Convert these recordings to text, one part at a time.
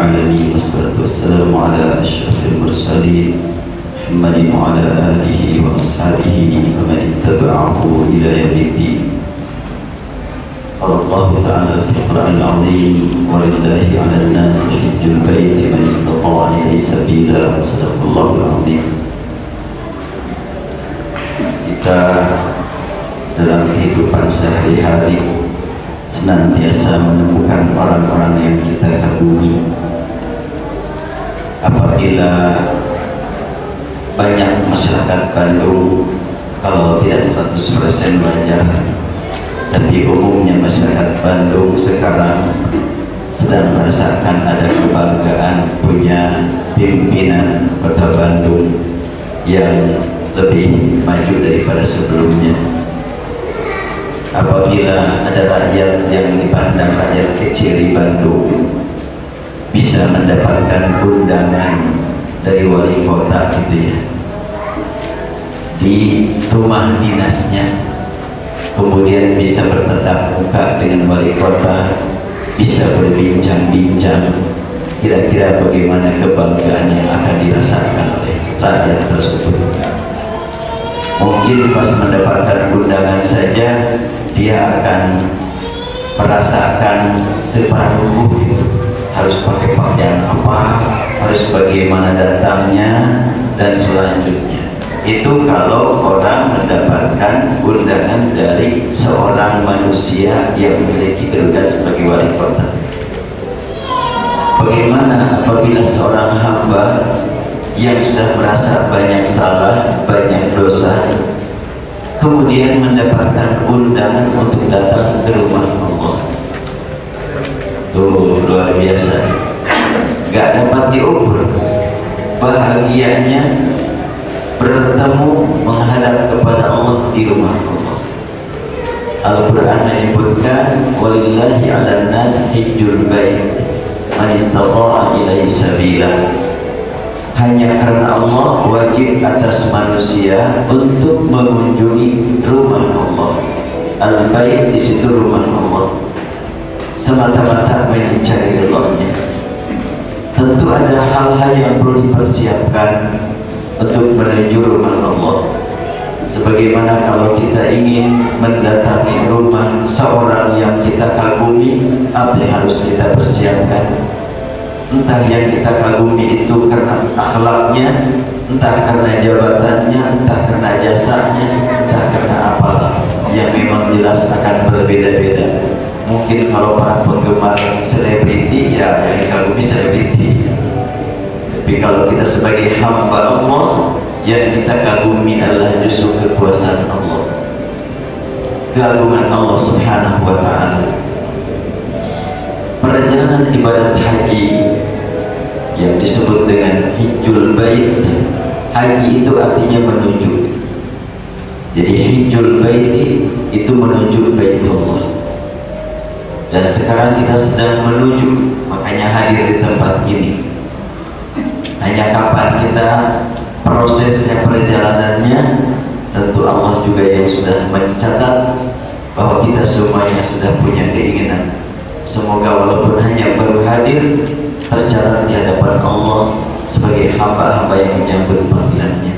العالمين والصلاة والسلام على أشرف المرسلين محمد وعلى آله وأصحابه ومن اتبعه إلى يوم الدين. قال الله تعالى في القرآن العظيم: ولله على الناس حج البيت من استطاع إليه سبيلا. صدق الله العظيم. Kita dalam kehidupan sehari-hari senantiasa menemukan orang-orang yang kita kagumi. Apabila banyak masyarakat Bandung, kalau tidak 100% wajar, tapi umumnya masyarakat Bandung sekarang sedang merasakan ada kebanggaan punya pimpinan Kota Bandung yang lebih maju daripada sebelumnya. Apabila ada rakyat yang dipandang rakyat kecil di Bandung bisa mendapatkan undangan dari wali kota gitu ya, di rumah dinasnya, kemudian bisa bertatap muka dengan wali kota, bisa berbincang-bincang, kira-kira bagaimana kebanggaan yang akan dirasakan oleh rakyat tersebut. Mungkin pas mendapatkan undangan saja dia akan merasakan separuh gitu, harus pakai pakaian apa, harus bagaimana datangnya, dan selanjutnya. Itu kalau orang mendapatkan undangan dari seorang manusia yang memiliki kedudukan sebagai wali kota. Bagaimana apabila seorang hamba yang sudah merasa banyak salah, banyak dosa, kemudian mendapatkan undangan untuk datang ke rumah Allah? Tuh, luar biasa, gak dapat diukur bahagianya bertemu menghadap kepada Allah di rumah Allah. Al-Quran menyebutkan: walillahi 'alan nas hijjul bait man istata'a ilaihi sabila. Hanya karena Allah wajib atas manusia untuk mengunjungi rumah Allah. Al-Bait di situ rumah Allah, semata-mata mencari ridhonya. Tentu ada hal-hal yang perlu dipersiapkan untuk menuju rumah Allah. Sebagaimana kalau kita ingin mendatangi rumah seorang yang kita kagumi, apa yang harus kita persiapkan? Entah yang kita kagumi itu karena akhlaknya, entah karena jabatannya, entah karena jasanya, entah karena apalah, yang memang jelas akan berbeda-beda. Mungkin kalau para penggemar selebriti, ya yang dikagumi selebriti. Tapi kalau kita sebagai hamba Allah, yang kita kagumi adalah justru kekuasaan Allah, keagungan Allah Subhanahu wa Ta'ala. Perjalanan ibadat haji yang disebut dengan hijjul bait, haji itu artinya menuju. Jadi hijjul bait itu menuju Baitullah. Dan sekarang kita sedang menuju, makanya hadir di tempat ini. Hanya kapan kita prosesnya, perjalanannya, tentu Allah juga yang sudah mencatat bahwa kita semuanya sudah punya keinginan. Semoga walaupun hanya baru hadir, tercatat di hadapan Allah sebagai hamba-hamba yang menyambut panggilannya.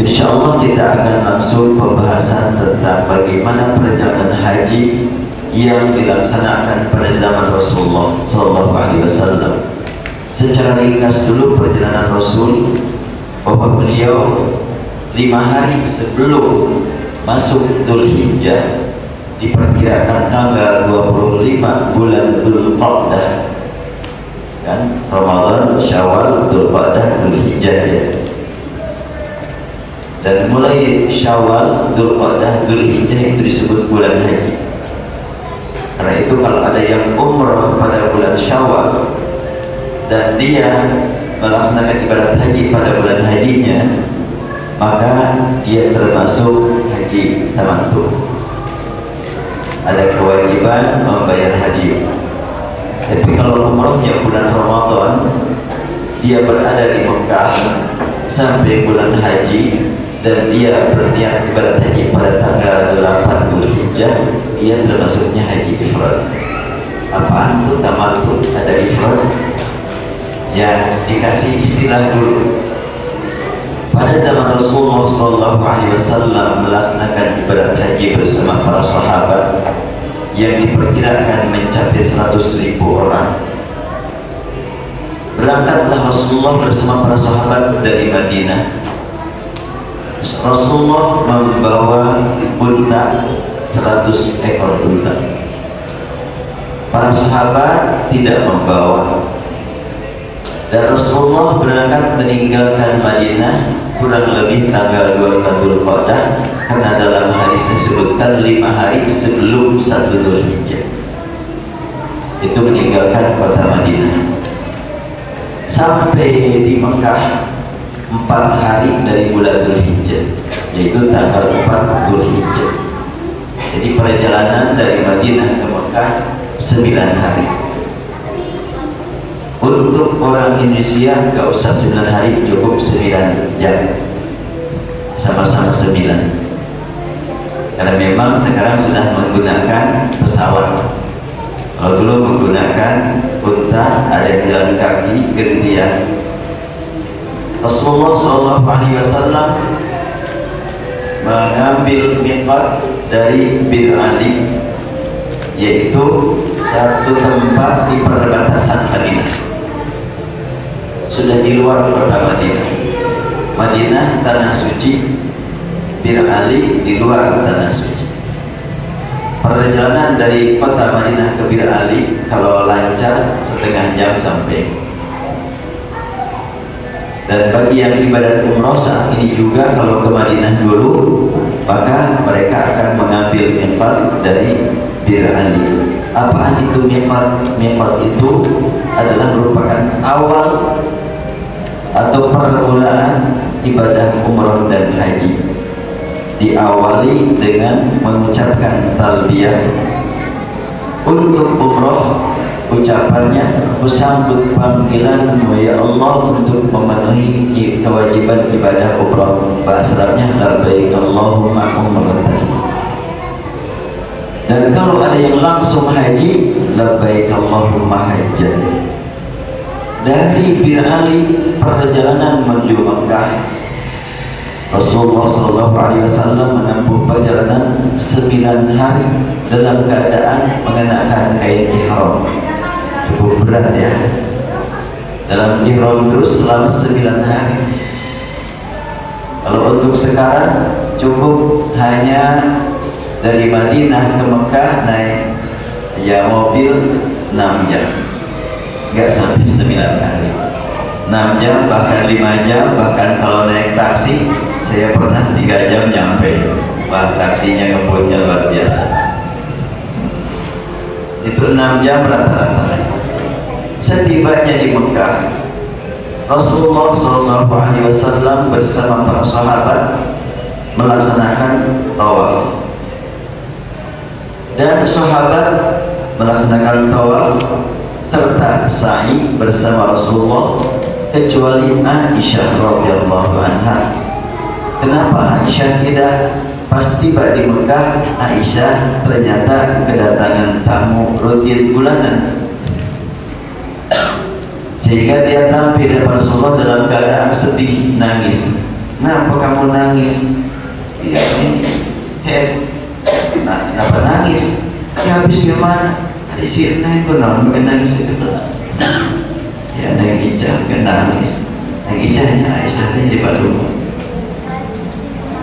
Insya Allah kita akan langsung pembahasan tentang bagaimana perjalanan haji yang dilaksanakan pada zaman Rasulullah SAW. Secara ringkas dulu perjalanan Rasul, bahwa beliau 5 hari sebelum masuk Dzulhijjah, diperkirakan tanggal 25 bulan Dzulqa'dah, kan, Ramadan, Syawal, Dzulqa'dah, Dzulhijjah ya. Dan mulai Syawal, Dzulqa'dah, Dzulhijjah itu disebut bulan haji. Karena itu kalau ada yang umrah pada bulan Syawal dan dia melaksanakan ibadat haji pada bulan hajinya, maka dia termasuk haji tamattu. Ada kewajiban membayar haji. Tapi kalau umrahnya bulan Ramadan, dia berada di Mekah sampai bulan haji, dan dia berniat ibadat haji pada tanggal 8 Dzulhijjah, dia termasuknya haji ifrad. Apaan tuh tamattu? Ada ifrad? Ya, dikasih istilah dulu. Pada zaman Rasulullah SAW melaksanakan ibadah haji bersama para sahabat yang diperkirakan mencapai 100.000 orang. Berangkatlah Rasulullah bersama para sahabat dari Madinah. Rasulullah membawa unta 100 ekor unta. Para sahabat tidak membawa. Dan Rasulullah berangkat meninggalkan Madinah kurang lebih tanggal 2 Dzulqa'dah, karena dalam hadis disebutkan 5 hari sebelum 1 Dzulhijjah itu meninggalkan kota Madinah. Sampai di Mekah 4 hari dari bulan Dzulhijjah, yaitu tanggal 4 Dzulhijjah. Jadi perjalanan dari Madinah ke Mekah 9 hari. Untuk orang Indonesia gak usah 9 hari, cukup 9 jam, sama-sama 9. Karena memang sekarang sudah menggunakan pesawat. Kalau dulu menggunakan unta, ada yang jalan kaki, gantian. Rasulullah SAW mengambil miqat dari Bir Ali, yaitu satu tempat di perbatasan Madinah. Sudah di luar kota Madinah. Madinah tanah suci, Bir Ali di luar tanah suci. Perjalanan dari kota Madinah ke Bir Ali kalau lancar setengah jam sampai. Dan bagi yang ibadat umroh saat ini juga, kalau ke Madinah dulu, maka mereka akan mengambil miqat dari Bir Ali. Apaan itu miqat? Miqat itu adalah merupakan awal atau permulaan ibadah umroh dan haji. Diawali dengan mengucapkan talbiyah. Untuk umroh, ucapannya "Kusambut panggilanmu ya Allah untuk memenuhi kewajiban ibadah umroh." Bahasa Arabnya labbaik Allahumma umratan. Dan kalau ada yang langsung haji, labbaik Allahumma hajjan. Dari Bir Ali perjalanan menuju Mekah, Rasulullah SAW menempuh perjalanan 9 hari dalam keadaan mengenakan kain ihram. Cukup berat ya, dalam ihram terus selama 9 hari. Kalau untuk sekarang cukup hanya dari Madinah ke Mekah naik ya mobil 6 jam, nggak sampai 9 hari. 6 jam, bahkan 5 jam, bahkan kalau naik taksi saya pernah 3 jam nyampe. Wah, taksinya ngebutnya luar biasa. Itu 6 jam rata-rata. Setibanya di Mekah, Rasulullah SAW bersama para sahabat melaksanakan tawaf. Dan sahabat melaksanakan tawaf serta sa'i bersama Rasulullah, kecuali Aisyah radhiyallahu anha. Kenapa Aisyah tidak? Pas tiba di Mekah, Aisyah ternyata kedatangan tamu rutin bulanan, sehingga dia tampil di Rasulullah dalam keadaan sedih, nangis. Kenapa kamu nangis? Dia ini, nah, kenapa nangis? Ya habis gimana? Ada sirna itu bukan nangis itu. Ya nangis, bukan nangis. Nangisnya Aisyah di rumah.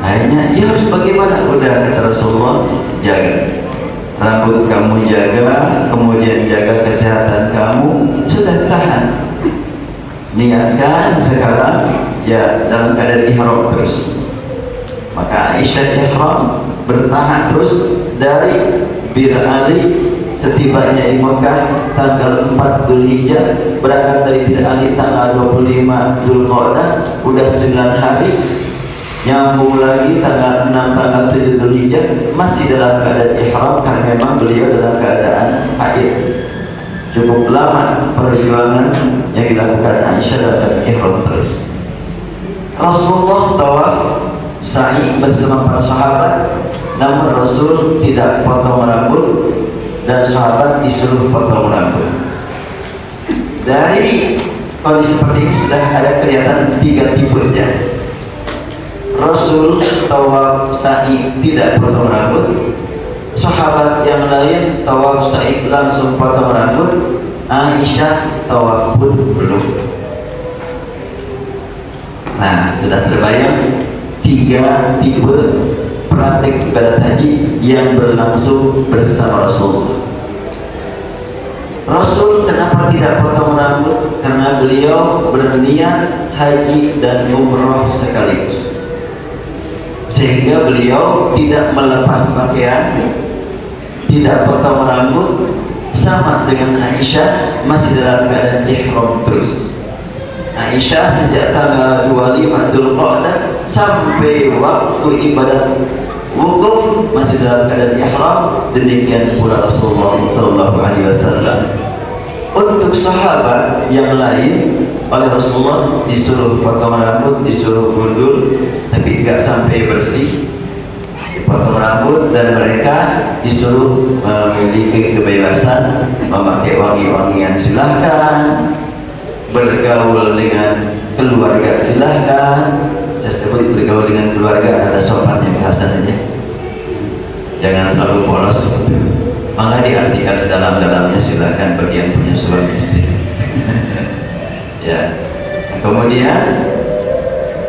Akhirnya ya harus bagaimana? Udah kata Rasulullah, jaga rambut kamu, jaga, kemudian jaga kesehatan kamu. Sudah tahan, niatkan sekarang ya dalam keadaan ihram terus. Maka Aisyah ihram bertahan terus dari Bir Ali. Setibanya di Mekah tanggal 4 Dzulhijjah, berangkat dari Bir Ali tanggal 25 Dzulqa'dah, udah 9 hari. Nyambung lagi tanggal 6 tanggal 7 Dzulhijjah, masih dalam keadaan ihram karena memang beliau dalam keadaan haid. Cukup lama perjuangan yang dilakukan Aisyah dalam ihram terus. Rasulullah tawaf sa'i bersama para sahabat, namun Rasul tidak potong rambut dan sahabat disuruh potong rambut. Dari kondisi seperti ini sudah ada kelihatan 3 tipenya. Rasul tawaf sa'i tidak potong rambut, sahabat yang lain tawaf sa'i langsung potong rambut, Aisyah tawaf pun belum. Nah, sudah terbayang 3 tipe praktik ibadat haji yang berlangsung bersama Rasul. Rasul kenapa tidak potong rambut? Karena beliau berniat haji dan umroh sekaligus, sehingga beliau tidak melepas pakaian, tidak potong rambut, sama dengan Aisyah masih dalam keadaan ihram terus. Aisyah sejak tanggal 25 Dzulqa'dah sampai waktu ibadat wukuf masih dalam keadaan ihram, demikian pula Rasulullah SAW. Untuk sahabat yang lain oleh Rasulullah disuruh potong rambut, disuruh gundul, tapi tidak sampai bersih, dipotong rambut, dan mereka disuruh memiliki kebebasan memakai wangi-wangian silahkan, bergaul dengan keluarga silahkan. Saya sebut bergaul dengan keluarga ada sopannya bahasannya, jangan terlalu polos, maka diartikan sedalam-dalamnya silahkan bagi yang punya suami istri. Ya. Kemudian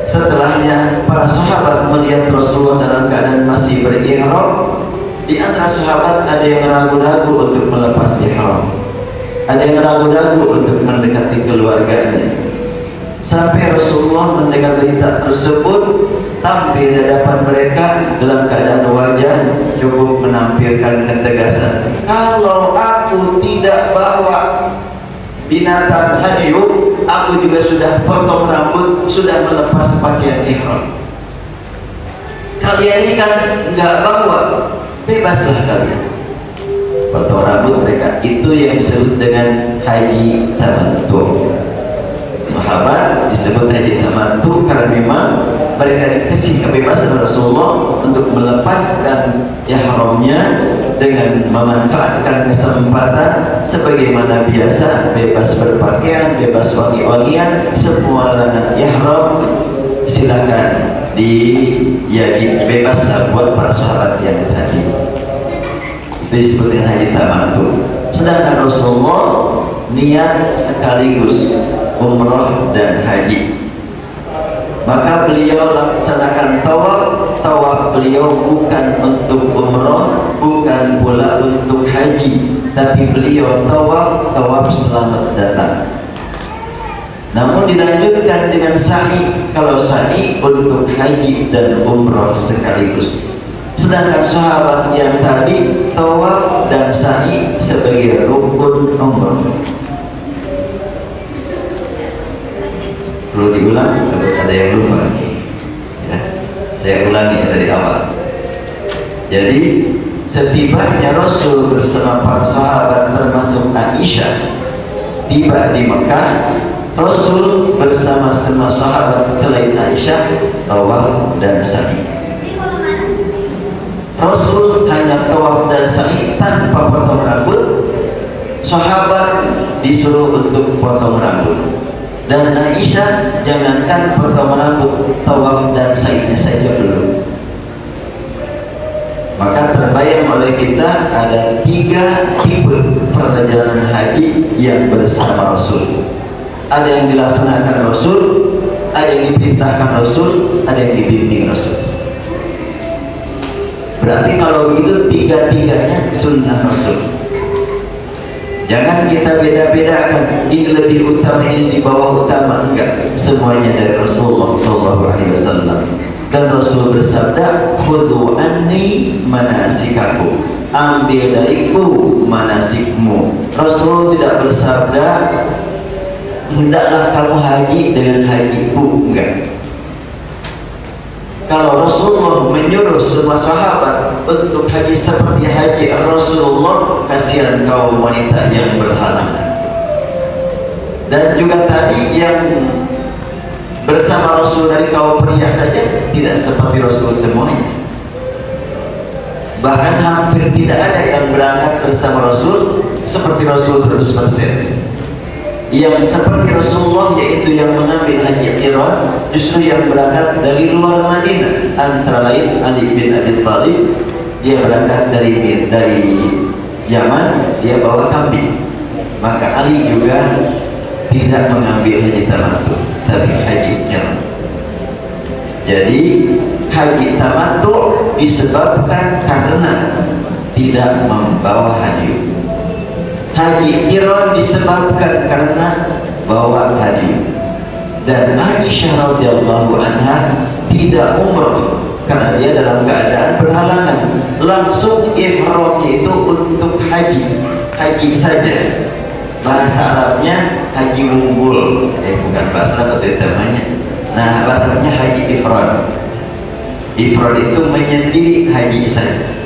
setelahnya para sahabat melihat Rasulullah dalam keadaan masih berihram. Di antara sahabat ada yang ragu-ragu untuk melepas ihram, ada yang ragu-ragu untuk mendekati keluarganya. Sampai Rasulullah mendengar berita tersebut, tampil di hadapan mereka dalam keadaan wajah cukup menampilkan ketegasan. Kalau aku tidak bawa binatang hadyu, aku juga sudah potong rambut, sudah melepas pakaian ihram. Kalian ini kan nggak bawa, bebaslah kalian potong rambut mereka. Itu yang disebut dengan haji tamattu. Sahabat disebut haji tamattu karena memang mereka dikasih kebebasan Rasulullah untuk melepaskan ihramnya dengan memanfaatkan kesempatan sebagaimana biasa, bebas berpakaian, bebas wangi-wangian, semua larangan ihram silakan bebaslah buat para sahabat yang haji. Itu disebut dengan haji tamattu. Sedangkan Rasulullah niat sekaligus umroh dan haji, maka beliau laksanakan tawaf beliau bukan untuk umroh, bukan pula untuk haji, tapi beliau tawaf selamat datang. Namun dilanjutkan dengan sa'i, kalau sa'i untuk haji dan umroh sekaligus. Sedangkan sahabat yang tadi tawaf dan sa'i sebagai rukun umroh. Perlu diulang, ada yang lupa ya, saya ulangi dari awal. Jadi setibanya Rasul bersama para sahabat termasuk Aisyah tiba di Mekah, Rasul bersama semua sahabat selain Aisyah tawaf dan sa'i. Rasul hanya tawaf dan sa'i tanpa potong rambut, sahabat disuruh untuk potong rambut. Dan Aisyah jangankan potong rambut, tawaf dan sa'inya saja belum. Maka terbayang oleh kita ada 3 tipe perjalanan haji yang bersama Rasul. Ada yang dilaksanakan Rasul, ada yang diperintahkan Rasul, ada yang dibimbing Rasul. Berarti kalau begitu 3-tiganya sunnah Rasul. Jangan kita beda-bedakan, ini lebih utama, ini di bawah utama. Enggak, semuanya dari Rasulullah SAW. Dan Rasul bersabda, khudhu anni manasikakum, ambil dariku manasikmu. Rasul tidak bersabda, hendaklah kamu haji dengan hajiku. Enggak. Kalau Rasulullah menyuruh semua sahabat untuk haji seperti haji Rasulullah, kasihan kaum wanita yang berhalangan. Dan juga tadi yang bersama Rasul dari kaum pria saja tidak seperti Rasul semuanya. Bahkan hampir tidak ada yang berangkat bersama Rasul seperti Rasul 100%. Yang seperti Rasulullah, yaitu yang mengambil haji qiran, justru yang berangkat dari luar Madinah, antara lain Ali bin Abi Thalib. Dia berangkat dari Yaman, dia bawa kambing. Maka Ali juga tidak mengambil haji tamattu, tapi haji qiran. Jadi haji tamattu disebabkan karena tidak membawa haji. Haji qiran disebabkan karena bawa haji. Dan Aisyah radhiyallahu anha tidak umrah karena dia dalam keadaan berhalangan. Langsung ihramnya itu untuk haji saja. Bahasa Arabnya haji unggul, bukan bahasa Arab itu namanya. Nah, bahasa Arabnya haji ifrad. Ifrad itu menyendiri haji saja.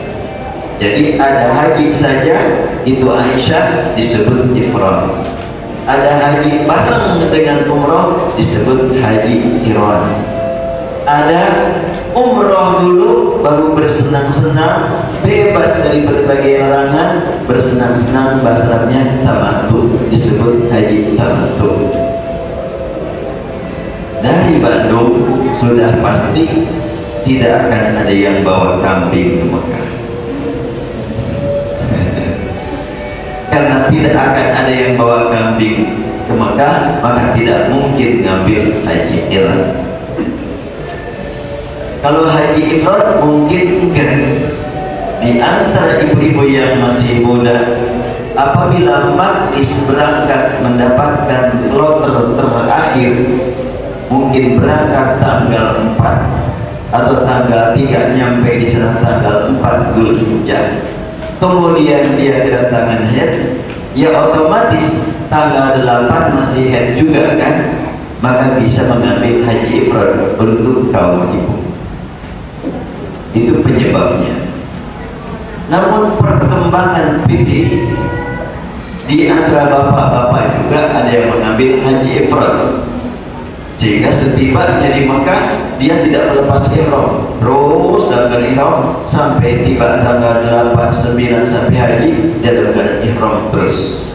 Jadi ada haji saja, itu Aisyah disebut ifrad. Ada haji bareng dengan umrah disebut haji qiran. Ada umrah dulu baru bersenang-senang, bebas dari berbagai larangan, bersenang-senang, bahasa Arabnya tamattu, disebut haji tamattu. Dari Bandung sudah pasti tidak akan ada yang bawa kambing ke Mekah. Karena tidak akan ada yang bawa kambing ke Mekah, maka tidak mungkin ngambil haji qiran. Kalau haji ifrad mungkin enggak. Di antara ibu-ibu yang masih muda, apabila magis berangkat mendapatkan kloter terakhir, mungkin berangkat tanggal 4 atau tanggal 3, nyampe di sana tanggal 4 Dzulhijjah. Kemudian dia kedatangan haid, ya otomatis tanggal 8 masih haid juga kan, maka bisa mengambil haji ifrad untuk kaum ibu. Itu penyebabnya. Namun perkembangan fikih di antara bapak-bapak juga ada yang mengambil haji ifrad, sehingga setibanya di Mekah dia tidak melepas ihram, terus dalam ihram sampai tiba tanggal 8, 9 sampai haji dia dalam ihram terus.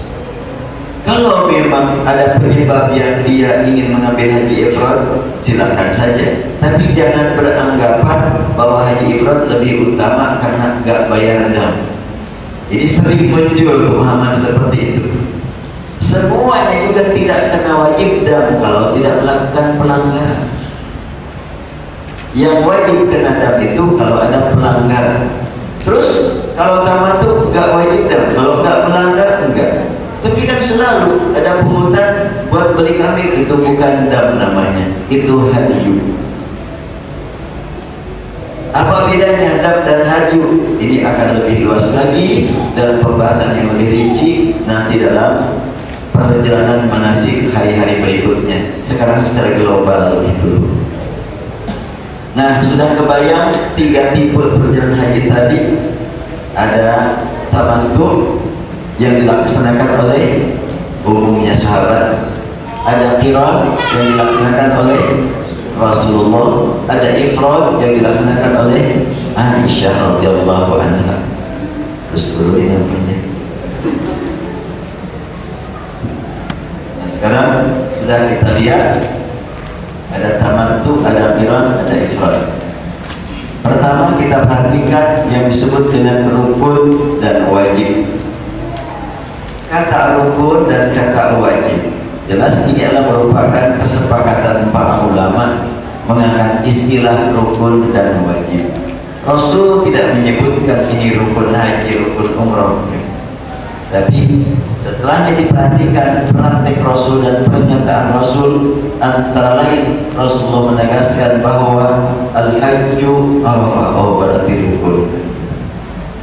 Kalau memang ada penyebab yang dia ingin mengambil haji ifrad, silakan saja, tapi jangan beranggapan bahwa haji ifrad lebih utama karena enggak bayar dam. Jadi sering muncul pemahaman seperti itu. Semuanya juga tidak kena wajib dam kalau tidak melakukan pelanggaran. Yang wajib kena dam itu kalau ada pelanggaran. Terus kalau tamattu nggak wajib dam, kalau nggak melanggar enggak. Tapi kan selalu ada pungutan buat beli kambing, itu bukan dam namanya, itu hadyu. Apa bedanya dam dan hadyu? Ini akan lebih luas lagi dalam pembahasan yang lebih rinci nanti dalam perjalanan manasik hari-hari berikutnya. Sekarang secara global itu. Nah, sudah kebayang 3 tipe perjalanan haji tadi. Ada tamattu yang dilaksanakan oleh umumnya sahabat, ada qiran yang dilaksanakan oleh Rasulullah, ada ifrad yang dilaksanakan oleh Aisyah radhiyallahu anha. Terus dulu ini namanya. Sekarang sudah kita lihat ada tamattu, ada qiran, ada ifrad. Pertama kita perhatikan yang disebut dengan rukun dan wajib. Kata rukun dan kata wajib, jelas ini adalah merupakan kesepakatan para ulama mengangkat istilah rukun dan wajib. Rasul tidak menyebutkan ini rukun haji, rukun umrah. Tapi setelahnya diperhatikan praktek Rasul dan pernyataan Rasul, antara lain Rasulullah menegaskan bahwa al-hajju arafah, berarti rukun,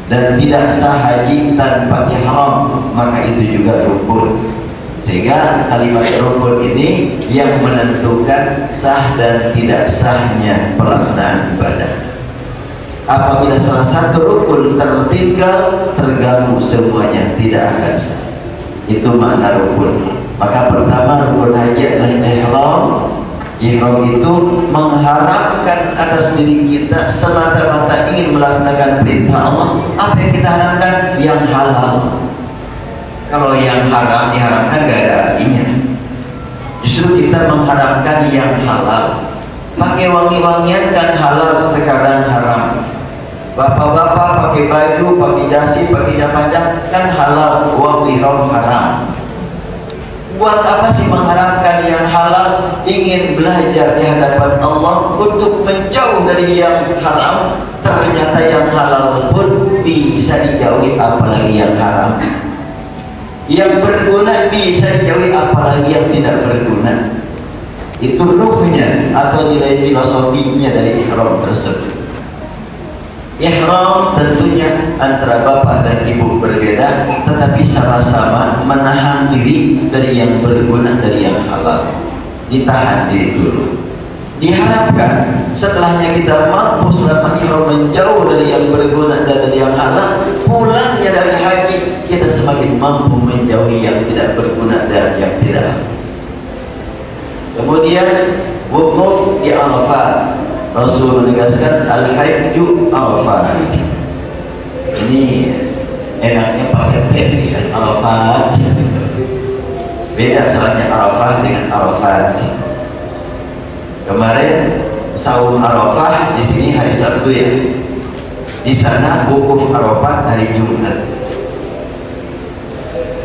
dan tidak sah haji tanpa ihram, maka itu juga rukun. Sehingga kalimat rukun ini yang menentukan sah dan tidak sahnya pelaksanaan ibadah. Apabila salah satu rukun tertinggal, terganggu semuanya, tidak akan sah. Itu makna rukun. Maka pertama rukun haji adalah ihram, Ihram itu mengharapkan atas diri kita semata-mata ingin melaksanakan perintah Allah. Apa yang kita harapkan? Yang halal. Kalau yang haram diharapkan gak ada artinya. Justru kita mengharapkan yang halal. Pakai wangi-wangian kan halal, sekarang haram. Bapak-bapak pakai baju, pakai dasi, pakai jam panjang kan halal, uang ihram haram. Buat apa sih mengharapkan yang halal? Ingin belajar di hadapan Allah untuk menjauh dari yang haram. Ternyata yang halal pun bisa dijauhi, apalagi yang haram. Yang berguna bisa dijauhi, apalagi yang tidak berguna. Itu ruhnya atau nilai filosofinya dari ihram tersebut. Ihram tentunya antara bapak dan ibu berbeda, tetapi sama-sama menahan diri dari yang berguna, dari yang halal. Ditahan diri dulu. Diharapkan setelahnya kita mampu selama ihram menjauh dari yang berguna dan dari yang halal, pulangnya dari haji kita semakin mampu menjauhi yang tidak berguna dan yang tidak. Kemudian wukuf di Arafah. Rasul menegaskan al-hajju Arafat. Ini enaknya pakai T ya, Arafat. Beda soalnya Arafah dengan Arafat. Kemarin saum Arafah, di sini hari Sabtu ya. Di sana wukuf Arafat hari Jumat.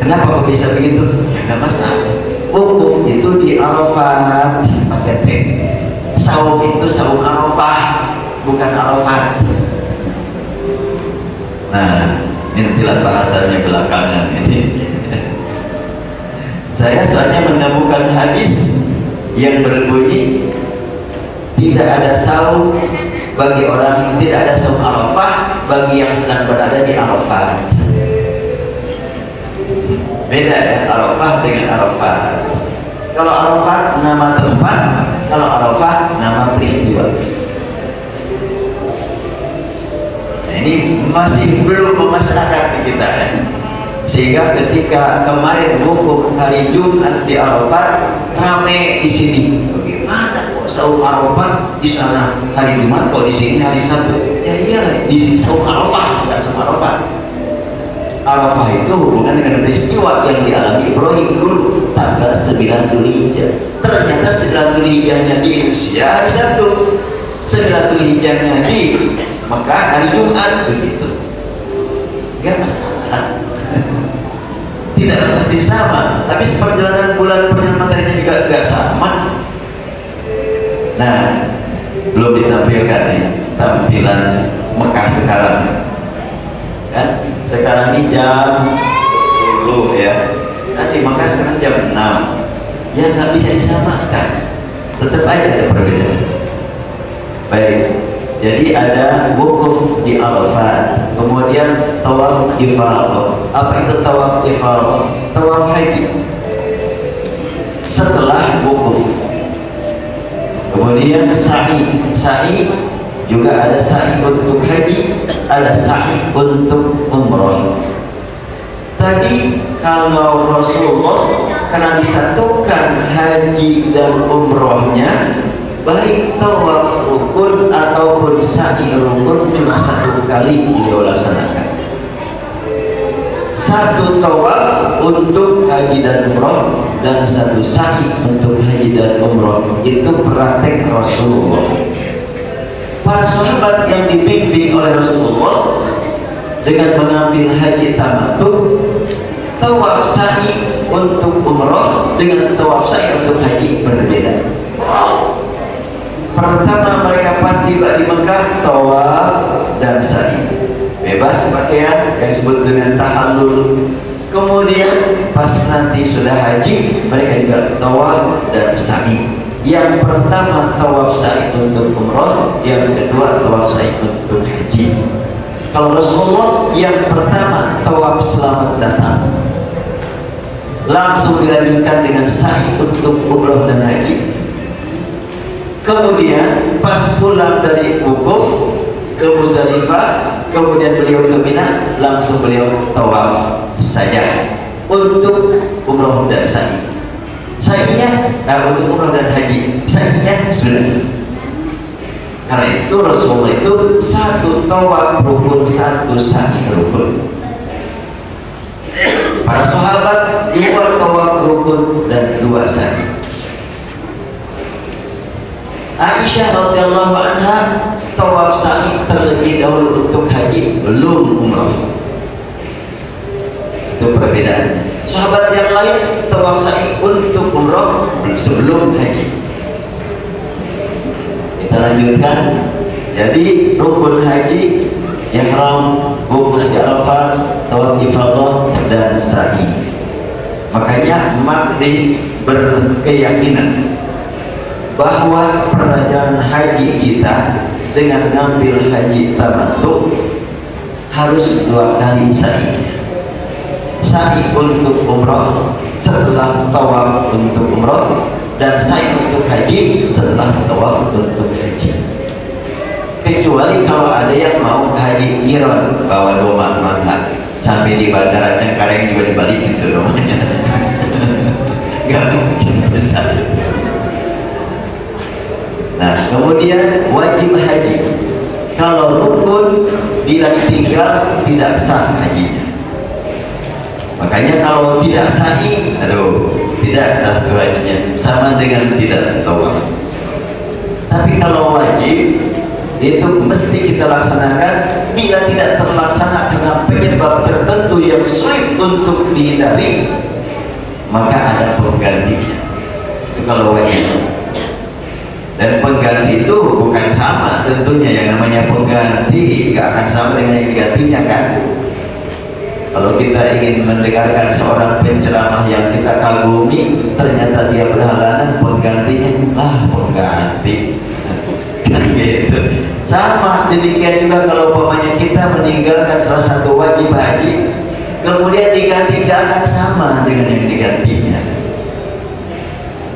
Kenapa kok bisa begitu? Ya nggak masalah. Wukuf itu di Arafat pakai T. Saum itu saum Arafah, bukan Arafat. Nah, ini nantilah bahasanya belakangan ini. Saya soalnya menemukan hadis yang berbunyi tidak ada saum bagi orang, tidak ada saum Arafah bagi yang sedang berada di Arafat. Beda ya, Arafah dengan Arafat. Kalau Arafat nama tempat, kalau Arafah nama peristiwa. Nah, ini masih belum memasyarakat di kita ya. Sehingga ketika kemarin wukuf hari Jumat di Arafat, rame di sini. Bagaimana kok saum Arafat di sana hari Jumat, kok di sini hari Sabtu? Ya iyalah, di sini saum Arafat, bukan saum Arafat. Arafah itu hubungan dengan peristiwa yang dialami Ibrahim dulu tanggal 9 Dzulhijjah. Ternyata 9 Dzulhijjahnya di Indonesia hari Sabtu, 9 Dzulhijjahnya di Mekah hari Jumat, begitu. Gak masalah. Tidak mesti sama, tapi perjalanan bulan materinya juga gak sama. Nah, belum ditampilkan nih tampilan Mekah sekarang kan? Sekarang ini jam 10 ya, nanti Mekah sekarang jam 6 ya, nggak bisa disamakan, tetap aja ada perbedaan. Baik, jadi ada wukuf di Arafat, kemudian tawaf ifadah. Apa itu tawaf ifadah? Tawaf haji setelah wukuf. Kemudian sa'i juga ada sa'i untuk haji, ada sa'i untuk umroh. Tadi kalau Rasulullah karena disatukan haji dan umrohnya, baik tawaf rukun ataupun sa'i rukun cuma satu kali beliau laksanakan. Satu tawaf untuk haji dan umroh dan satu sa'i untuk haji dan umroh. Itu praktek Rasulullah. Para sahabat yang dibimbing oleh Rasulullah dengan mengambil haji tamattu, tawaf sa'i untuk umroh dengan tawaf sa'i untuk haji berbeda. Pertama mereka pas tiba di Mekah, tawaf dan sa'i, bebas pakaian yang disebut dengan tahallul. Kemudian pas nanti sudah haji, mereka juga tawaf dan sa'i. Yang pertama tawaf sa'i untuk umroh, yang kedua tawaf sa'i untuk haji. Kalau Rasulullah yang pertama tawaf selamat datang, langsung dilanjutkan dengan sa'i untuk umroh dan haji. Kemudian pas pulang dari wukuf ke Muzdalifah, kemudian beliau ke Mina, langsung beliau tawaf saja untuk umroh dan sa'i. Sa'inya untuk umrah dan haji, sa'inya sudah. Karena itu Rasulullah itu satu tawaf rukun, satu sa'i rukun. Para sahabat 2 tawaf rukun dan 2 sa'i. Aisyah radhiyallahu anha tawaf sa'i terlebih dahulu untuk haji, belum umrah. Itu perbedaannya. Sahabat yang lain tawaf sa'i untuk umrah sebelum haji. Kita lanjutkan. Jadi rukun haji, ihram, wukuf di Arafah, tawaf ifadah dan sa'i. Makanya Maqdis berkeyakinan bahwa perjalanan haji kita dengan ngambil haji tamattu harus 2 kali sa'i. Sa'i untuk umrah setelah tawaf untuk umrah, dan sa'i untuk haji setelah tawaf untuk haji. Kecuali kalau ada yang mau haji qiran, bawa domba mangga sampai di bandara Cengkareng juga dibalikin tuh domanya. Gak mungkin besar. Nah, kemudian wajib haji. Kalau rukun bila ditinggal tidak sah hajinya. Makanya kalau tidak sa'i, tidak sah hajinya, sama dengan tidak tawaf. Tapi kalau wajib itu mesti kita laksanakan. Bila tidak terlaksana karena penyebab tertentu yang sulit untuk dihindari, maka ada penggantinya. Itu kalau wajib. Dan pengganti itu bukan sama tentunya, yang namanya pengganti nggak akan sama dengan yang digantinya kan. Kalau kita ingin mendengarkan seorang penceramah yang kita kagumi, ternyata dia berhalangan, penggantinya pengganti kan gitu. Sama demikian juga kalau umpamanya kita meninggalkan salah satu wajib haji, kemudian diganti, tidak akan sama dengan yang digantinya.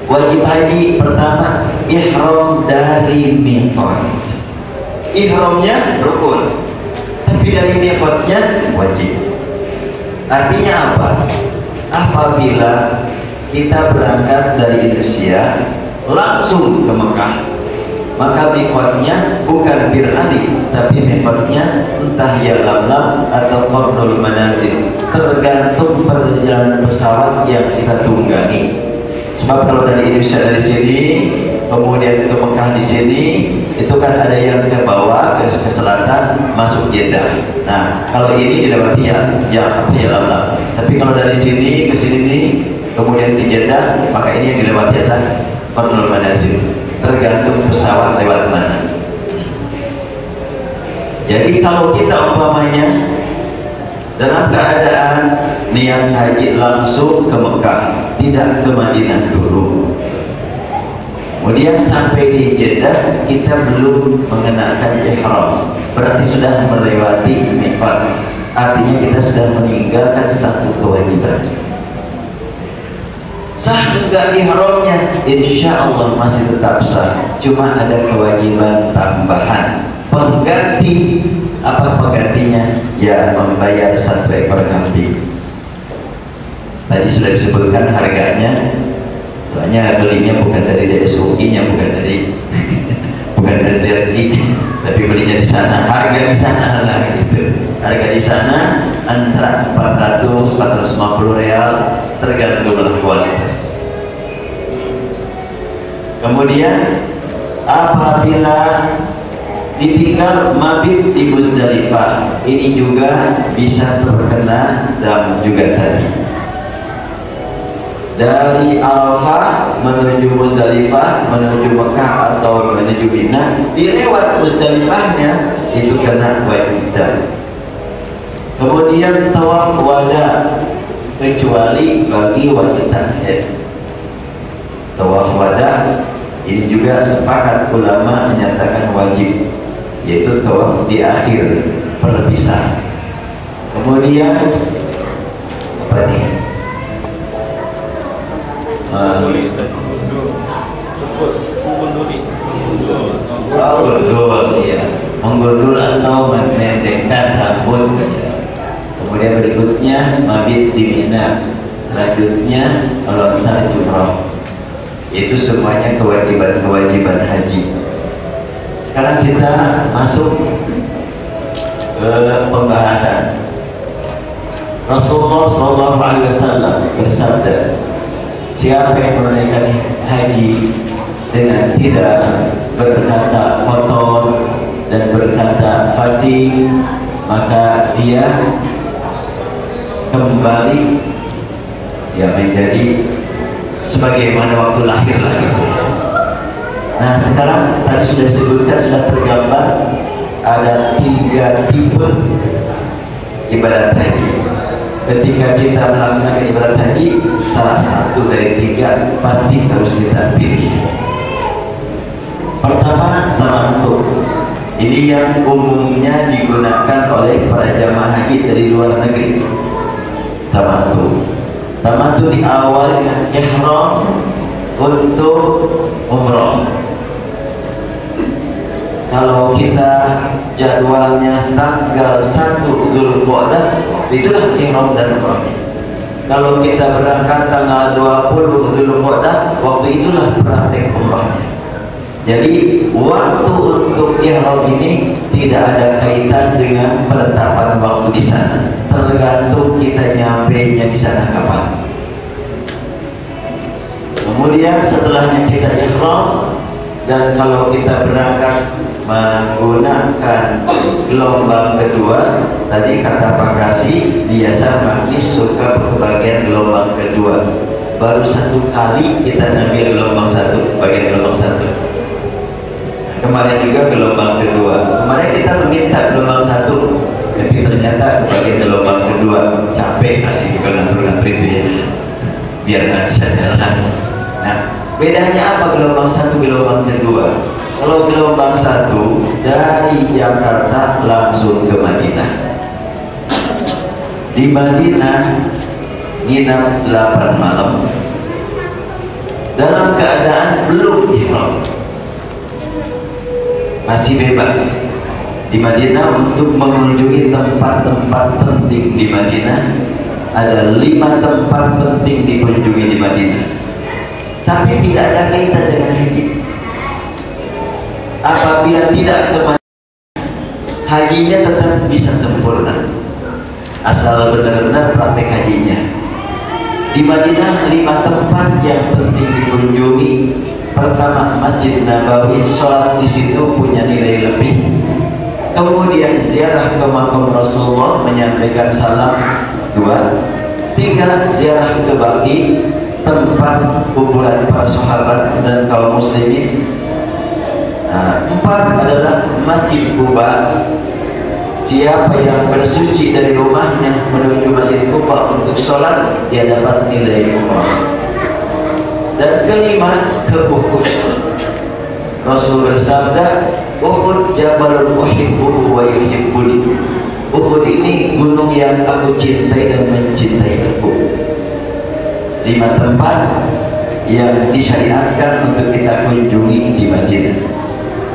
Wajib haji pertama, ihram dari miqat. Ihramnya rukun, tapi dari miqatnya wajib. Artinya apa? Apabila kita berangkat dari Indonesia langsung ke Mekah, maka miqatnya bukan Bir Ali, tapi miqatnya entah ya Lamlam atau Qarnul Manazil, tergantung perjalanan pesawat yang kita tunggangi. Sebab kalau dari Indonesia dari sini kemudian ke Mekah di sini, itu kan ada yang ke bawah ke selatan masuk Jeddah. Nah, kalau ini dilewati ya Lamlam. Tapi kalau dari sini ke sini kemudian ke Jeddah, maka ini yang dilewati adalah Qarnul Manazil. Tergantung pesawat lewat mana. Jadi kalau kita umpamanya dalam keadaan niat haji langsung ke Mekah, tidak ke Madinah dulu, kemudian sampai di Jeddah kita belum mengenakan ihram, berarti sudah melewati miqat. Artinya kita sudah meninggalkan satu kewajiban. Sah juga ihramnya, insya Allah masih tetap sah, cuma ada kewajiban tambahan, pengganti. Apa penggantinya? Ya, membayar 1 ekor kambing. Tadi sudah disebutkan harganya, soalnya belinya bukan dari DSUI-nya, bukan dari ZI, tapi belinya di sana. Harga di sana lah gitu. Harga di sana antara 400-450 real, tergantung kualitas. Kemudian apabila ditinggal mabit di Muzdalifah, ini juga bisa terkena dam juga tadi. Dari Arafah menuju Muzdalifah, menuju Mekah atau menuju Mina, dilewat Muzdalifahnya itu kena wajib dam. Kemudian tawaf wada, kecuali bagi wanita haid. Tawaf wada ini juga sepakat ulama menyatakan wajib, yaitu tawaf di akhir perpisahan. Kemudian apa nih? Menggundul, ya, menggundul atau memendekkan rambut. Kemudian berikutnya mabit di Mina, selanjutnya melontar jumroh. Itu semuanya kewajiban-kewajiban haji. Sekarang kita masuk ke pembahasan. Rasulullah SAW bersabda, siapa yang menunaikan haji dengan tidak berkata kotor dan berkata fasih, maka dia kembali ya menjadi sebagaimana waktu lahir lagi. Nah sekarang tadi sudah disebutkan, sudah tergambar ada 3 tipe ibadat haji. Ketika kita melaksanakan ibadat haji, salah satu dari 3 pasti harus kita pilih. Pertama, tamattu. Ini yang umumnya digunakan oleh para jamaah haji dari luar negeri. Tamattu. Tamattu diawali dengan ihram untuk umroh. Kalau kita jadwalnya tanggal 1 Dzulqa'dah, itulah ihram dan umrah. Kalau kita berangkat tanggal 20 Dzulqa'dah, waktu itulah praktek umrah. Jadi waktu untuk ihram ini tidak ada kaitan dengan penetapan waktu di sana, tergantung kita nyampainya di sana kapan. Kemudian setelahnya kita ihram, dan kalau kita berangkat menggunakan gelombang kedua, tadi kata Pak Kasih biasa Makis suka bagian gelombang kedua. Baru 1 kali kita ambil gelombang 1, bagian gelombang 1. Kemarin juga gelombang kedua. Kemarin kita meminta gelombang 1, tapi ternyata bagian gelombang kedua. Capek asik kalau ngatur-ngatur itu ya, biar nggak bisa jalan. Nah, bedanya apa gelombang 1 gelombang kedua? Kalau gelombang 1 dari Jakarta langsung ke Madinah. Di Madinah nginap 8 malam dalam keadaan belum ihram, masih bebas di Madinah untuk mengunjungi tempat-tempat penting di Madinah. Ada 5 tempat penting dikunjungi di Madinah, tapi tidak ada kaitan dengan haji. Apabila tidak ke Madinah, hajinya tetap bisa sempurna asal benar-benar praktek hajinya. Di Madinah 5 tempat yang penting dikunjungi. Pertama, Masjid Nabawi, sholat di situ punya nilai lebih. Kemudian ziarah ke makam Rasulullah, menyampaikan salam. 2, 3, ziarah ke Baqi, tempat kuburan para sahabat dan kaum muslimin. 4 adalah Masjid Quba. Siapa yang bersuci dari rumahnya menuju Masjid Quba untuk sholat, dia dapat nilai umrah. Dan kelima, ke Uhud. Rasul bersabda, Uhud jabalun uhibbuhu wa yuhibbuni. Uhud ini gunung yang aku cintai dan mencintai aku. 5 tempat yang disyariatkan untuk kita kunjungi di Madinah.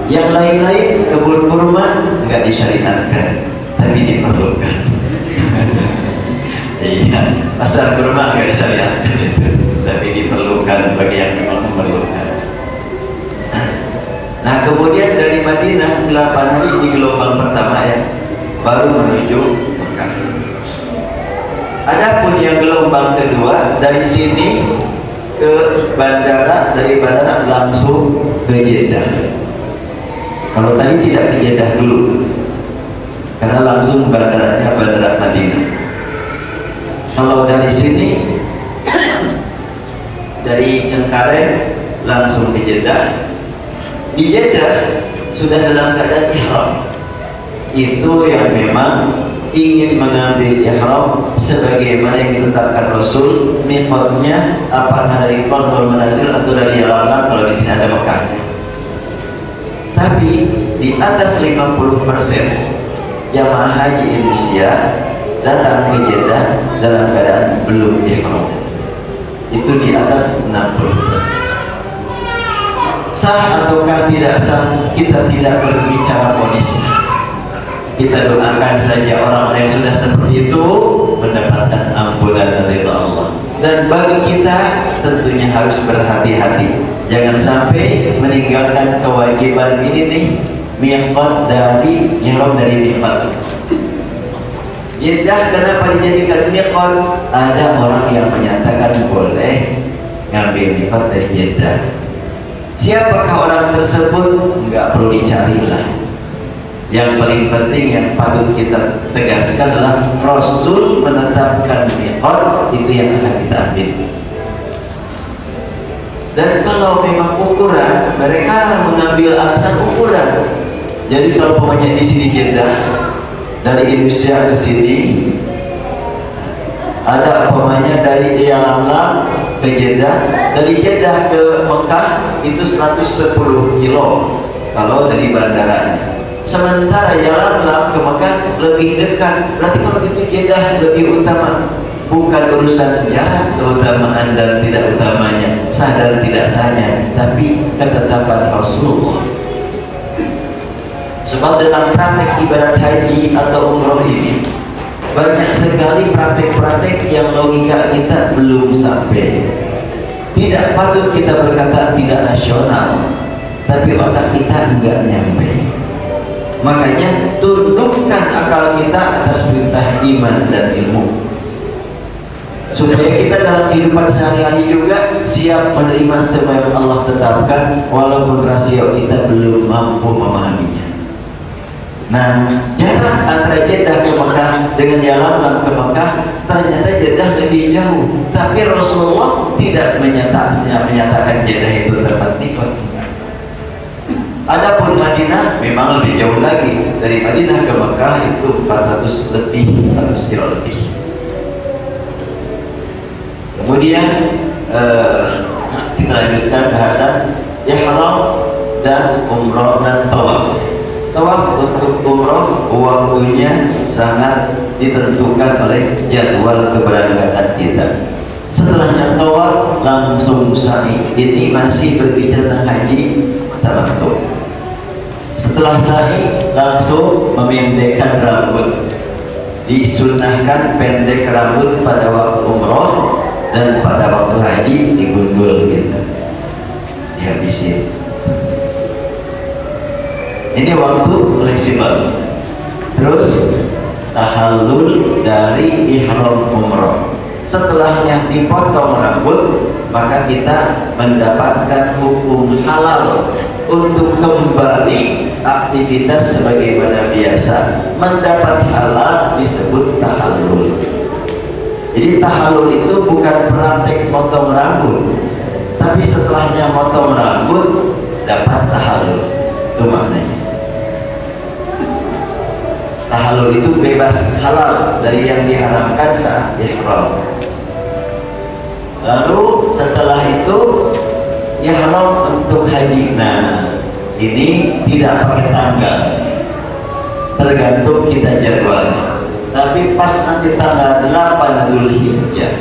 Yang lain-lain, kebun kurma nggak disyariatkan, tapi diperlukan. Iya, asal kurma nggak disyariatkan itu, tapi diperlukan bagi yang memang memerlukan. Nah, kemudian dari Madinah 8 hari di gelombang pertama ya, baru menuju Mekah. Adapun yang gelombang kedua, dari sini ke bandara, dari bandara langsung ke Jeddah. Kalau tadi tidak ke Jeddah dulu, karena langsung bandaranya bandara Madinah. Kalau dari sini, dari Cengkareng langsung ke Jeddah. Di Jeddah sudah dalam keadaan ihram. Itu yang memang ingin mengambil ihram sebagaimana yang ditetapkan Rasul. Miqatnya apakah dari Qadrul Manazil atau dari Yalamlam, kalau di sini ada Mekah. Tapi di atas 50% jamaah haji Indonesia datang ke Jeddah dalam keadaan belum ihram. Itu di atas 60%. Sah ataukah tidak sah, kita tidak berbicara ponisnya. Kita doakan saja orang-orang yang sudah seperti itu mendapatkan ampunan dari Allah dan bagi kita tentunya harus berhati-hati, jangan sampai meninggalkan kewajiban ini nih, miqat dari ihram dari miqat. Jeddah kenapa dijadikan miqat? Ada orang yang menyatakan boleh ngambil miqat dari Jeddah. Siapakah orang tersebut? Enggak perlu dicari lah. Yang paling penting yang patut kita tegaskan adalah Rasul menetapkan miqat, itu yang akan kita ambil. Dan kalau memang ukuran, mereka mengambil alasan ukuran. Jadi kalau pokoknya di sini Jeddah, dari Indonesia ke sini, ada umpamanya dari Yalamlam ke Jeddah, dari Jeddah ke Mekah itu 110 kilo kalau dari bandaranya. Sementara Yalamlam ke Mekah lebih dekat. Berarti kalau itu Jeddah lebih utama. Bukan urusan jarak keutamaan dan tidak utamanya, sah dan tidak sahnya, tapi ketetapan Rasulullah. Sebab dalam praktek ibadat haji atau umroh ini banyak sekali praktek-praktek yang logika kita belum sampai. Tidak patut kita berkata tidak nasional, tapi otak kita enggak nyampe. Makanya tundukkan akal kita atas perintah iman dan ilmu, supaya kita dalam kehidupan sehari-hari juga siap menerima semua yang Allah tetapkan, walaupun rasio kita belum mampu memahaminya. Nah, jarak antara Jeddah ke Mekah dengan Yalamlam ke Mekah ternyata Jeddah lebih jauh, tapi Rasulullah tidak menyatakan Jeddah itu tempat miqat. Adapun Madinah memang lebih jauh lagi. Dari Madinah ke Mekah itu 400 kilo lebih. Kemudian kita lanjutkan bahasan ihram dan umroh dan tawaf. Tawaf untuk umroh waktunya sangat ditentukan oleh jadwal keberangkatan kita. Setelahnya tawaf langsung sa'i. Ini masih berbicara tentang haji tamattu. Setelah sa'i langsung memendekkan rambut. Disunahkan pendek rambut pada waktu umroh, dan pada waktu haji digundul gitu, dihabisin. Ini waktu fleksibel. Terus tahallul dari ihram umroh. Setelahnya dipotong rambut, maka kita mendapatkan hukum halal untuk kembali aktivitas sebagaimana biasa. Mendapat halal disebut tahallul. Jadi tahallul itu bukan praktek potong rambut, tapi setelahnya potong rambut dapat tahallul. Itu maknanya. Tahallul itu bebas halal dari yang diharamkan saat ihram. Lalu setelah itu ihram untuk haji. Nah, ini tidak pakai tanggal, tergantung kita jadwalnya. Tapi pas nanti tanggal 8 Dzulhijjah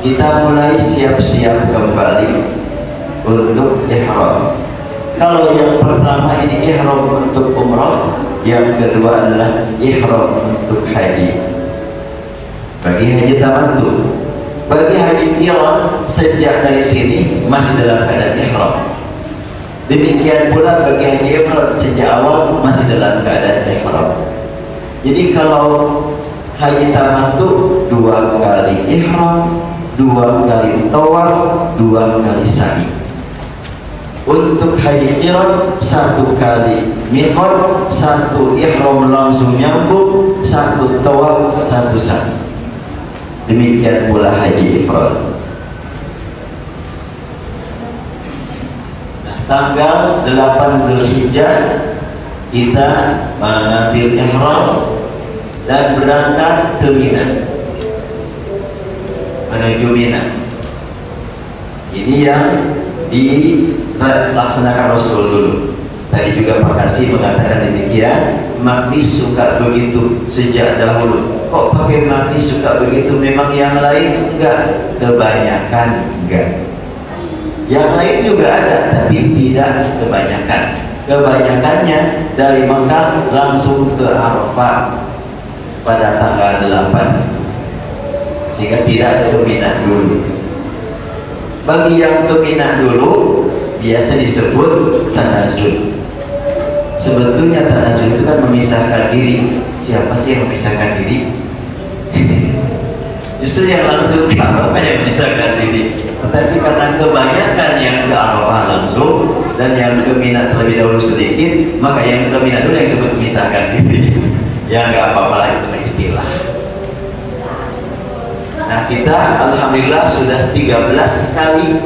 kita mulai siap-siap kembali untuk ihram. Kalau yang pertama ini ihram untuk umrah, yang kedua adalah ihram untuk haji. Bagi haji tamattu, bagi haji qiran sejak dari sini masih dalam keadaan ihram. Demikian pula bagi haji ifrad sejak awal masih dalam keadaan ihram. Jadi kalau haji tamattu 2 kali ihram, 2 kali tawaf, 2 kali sa'i. Untuk haji qiran 1 kali miqat, 1 ihram langsung nyambung, 1 tawaf, 1 sa'i. Demikian pula haji ifrad. Nah, tanggal 8 Dzulhijjah kita mengambil ihram dan berangkat ke Mina, menuju Mina. Ini yang dilaksanakan Rasul dulu. Tadi juga Pak Kasih mengatakan demikian. Maknis suka begitu sejak dahulu. Kok pakai maknis suka begitu? Memang yang lain enggak, kebanyakan enggak. Yang lain juga ada, tapi tidak kebanyakan. Kebanyakannya dari Mekah langsung ke Arafah pada tanggal 8. sehingga tidak ke Mina dulu. Bagi yang ke Mina dulu biasa disebut tanazul. Sebetulnya tanazul itu kan memisahkan diri. Siapa sih yang memisahkan diri? Justru yang langsung ke Arafah yang memisahkan diri. Tetapi karena kebanyakan yang ke Arafah langsung dan yang ke Mina terlebih dahulu sedikit, maka yang ke Mina dulu yang disebut memisahkan diri. Ya nggak apa-apa lah, itu istilah. Nah kita alhamdulillah sudah 13 kali.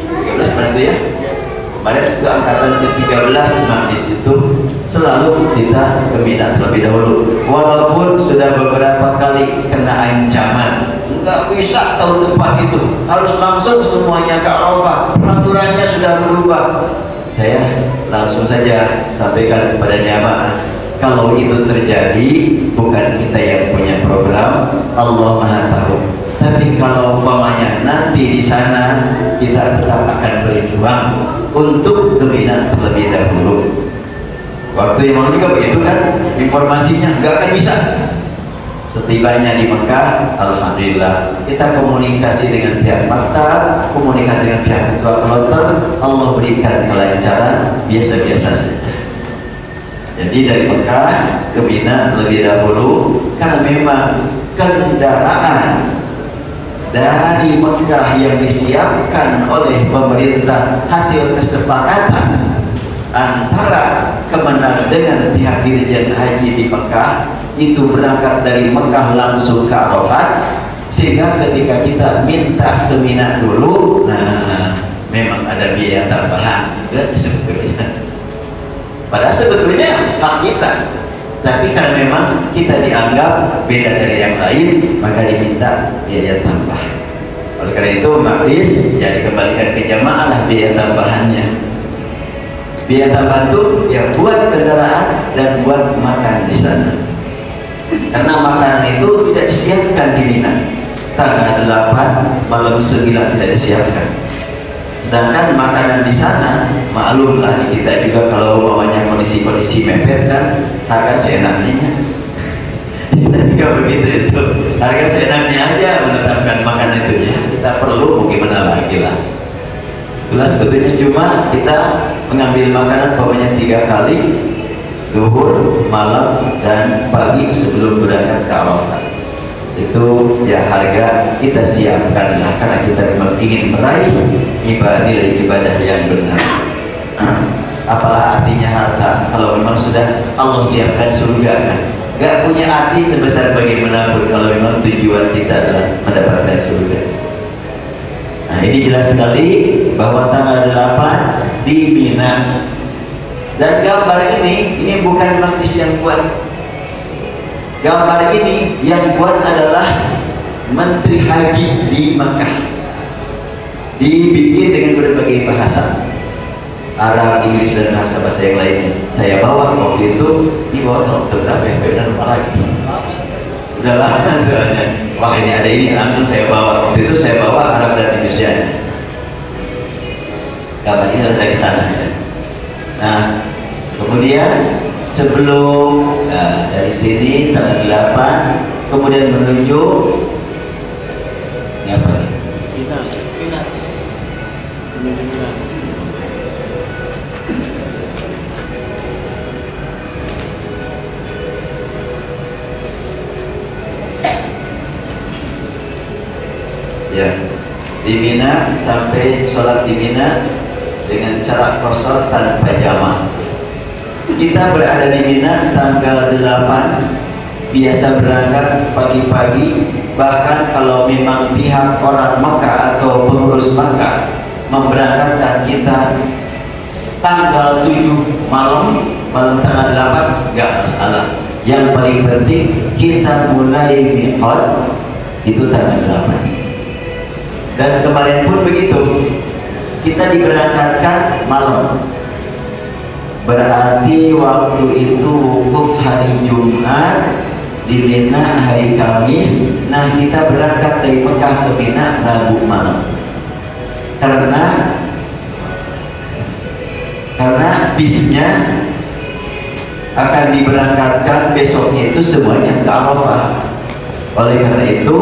13 mana itu ya? Kemarin juga angkatan ke-13 majlis itu selalu kita ke Mina terlebih dahulu. Walaupun sudah beberapa kali kena ancaman, nggak bisa tahun depan itu harus langsung semuanya ke Arafah, peraturannya sudah berubah. Saya langsung saja sampaikan kepada jamaah, kalau itu terjadi bukan kita yang punya program, Allah Maha Tahu. Tapi kalau umpamanya nanti di sana kita tetap akan berjuang untuk ke Mina terlebih dahulu. Waktu yang lalu juga begitu kan, informasinya nggak akan bisa. Setibanya di Mekah, alhamdulillah kita komunikasi dengan pihak maktab, komunikasi dengan pihak ketua kloter, Allah berikan kelancaran, biasa-biasa saja. Jadi dari Mekah ke Mina terlebih dahulu, karena memang kendaraan dari Mekah yang disiapkan oleh pemerintah hasil kesepakatan antara Kemenang dengan pihak Dirjen Haji di Mekah, itu berangkat dari Mekah langsung ke Arafat, sehingga ketika kita minta ke Mina dulu, nah memang ada biaya tambahan juga sebetulnya. Padahal sebetulnya hak kita, tapi karena memang kita dianggap beda dari yang lain, maka diminta biaya tambah. Oleh karena itu majlis ya dikembalikan ke jamaah lah biaya tambahannya. Biaya tambahan itu ya buat kendaraan dan buat makan di sana. Karena makanan itu tidak disiapkan di Mina. Tanggal 8 malam 9 tidak disiapkan. Sedangkan makanan di sana, maklumlah di kita juga kalau umpamanya kondisi-kondisi mepet kan, harga seenaknya. Di sana juga begitu itu, harga seenaknya aja menetapkan makanan itu ya. Kita perlu mau gimana lagi lah. Itulah sebetulnya cuma kita mengambil makanan umpamanya 3 kali, zuhur, malam, dan pagi sebelum berangkat ke Arafah. Itu ya harga kita siapkan lah, karena kita memang ingin meraih ibadah yang benar. Apalah artinya harta kalau memang sudah Allah siapkan surga kan? Gak punya arti sebesar bagaimanapun kalau memang tujuan kita adalah mendapatkan surga. Nah ini jelas sekali bahwa tanggal 8 di Mina. Dan gambar ini bukan majlis yang buat. Gambar ini yang buat adalah Menteri Haji di Mekah. Dibikin dengan berbagai bahasa, Arab, Inggris, dan bahasa-bahasa yang lainnya. Saya bawa waktu itu, dibawa tahun berapa ya? Benar lagi. Udah lama soalnya. Wah ini ada ini, langsung saya bawa. Waktu itu saya bawa Arab dan Indonesia. Gambar ini dari sana ya. Nah, kemudian sebelum dari sini tanggal 8 kemudian menuju ini apa nih? Mina. Ya, di Mina sampai sholat di Mina dengan cara qashar tanpa jamaah. Kita berada di Mina tanggal 8, biasa berangkat pagi-pagi. Bahkan kalau memang pihak orang Makkah atau pengurus Makkah memberangkatkan kita tanggal 7 malam tanggal 8, nggak masalah. Yang paling penting kita mulai miqat itu tanggal 8. Dan kemarin pun begitu, kita diberangkatkan malam. Berarti waktu itu wukuf hari Jumat, di Mina hari Kamis. Nah kita berangkat dari Mekah ke Mina Rabu malam. Karena bisnya akan diberangkatkan besoknya itu semuanya ke Arafah. Oleh karena itu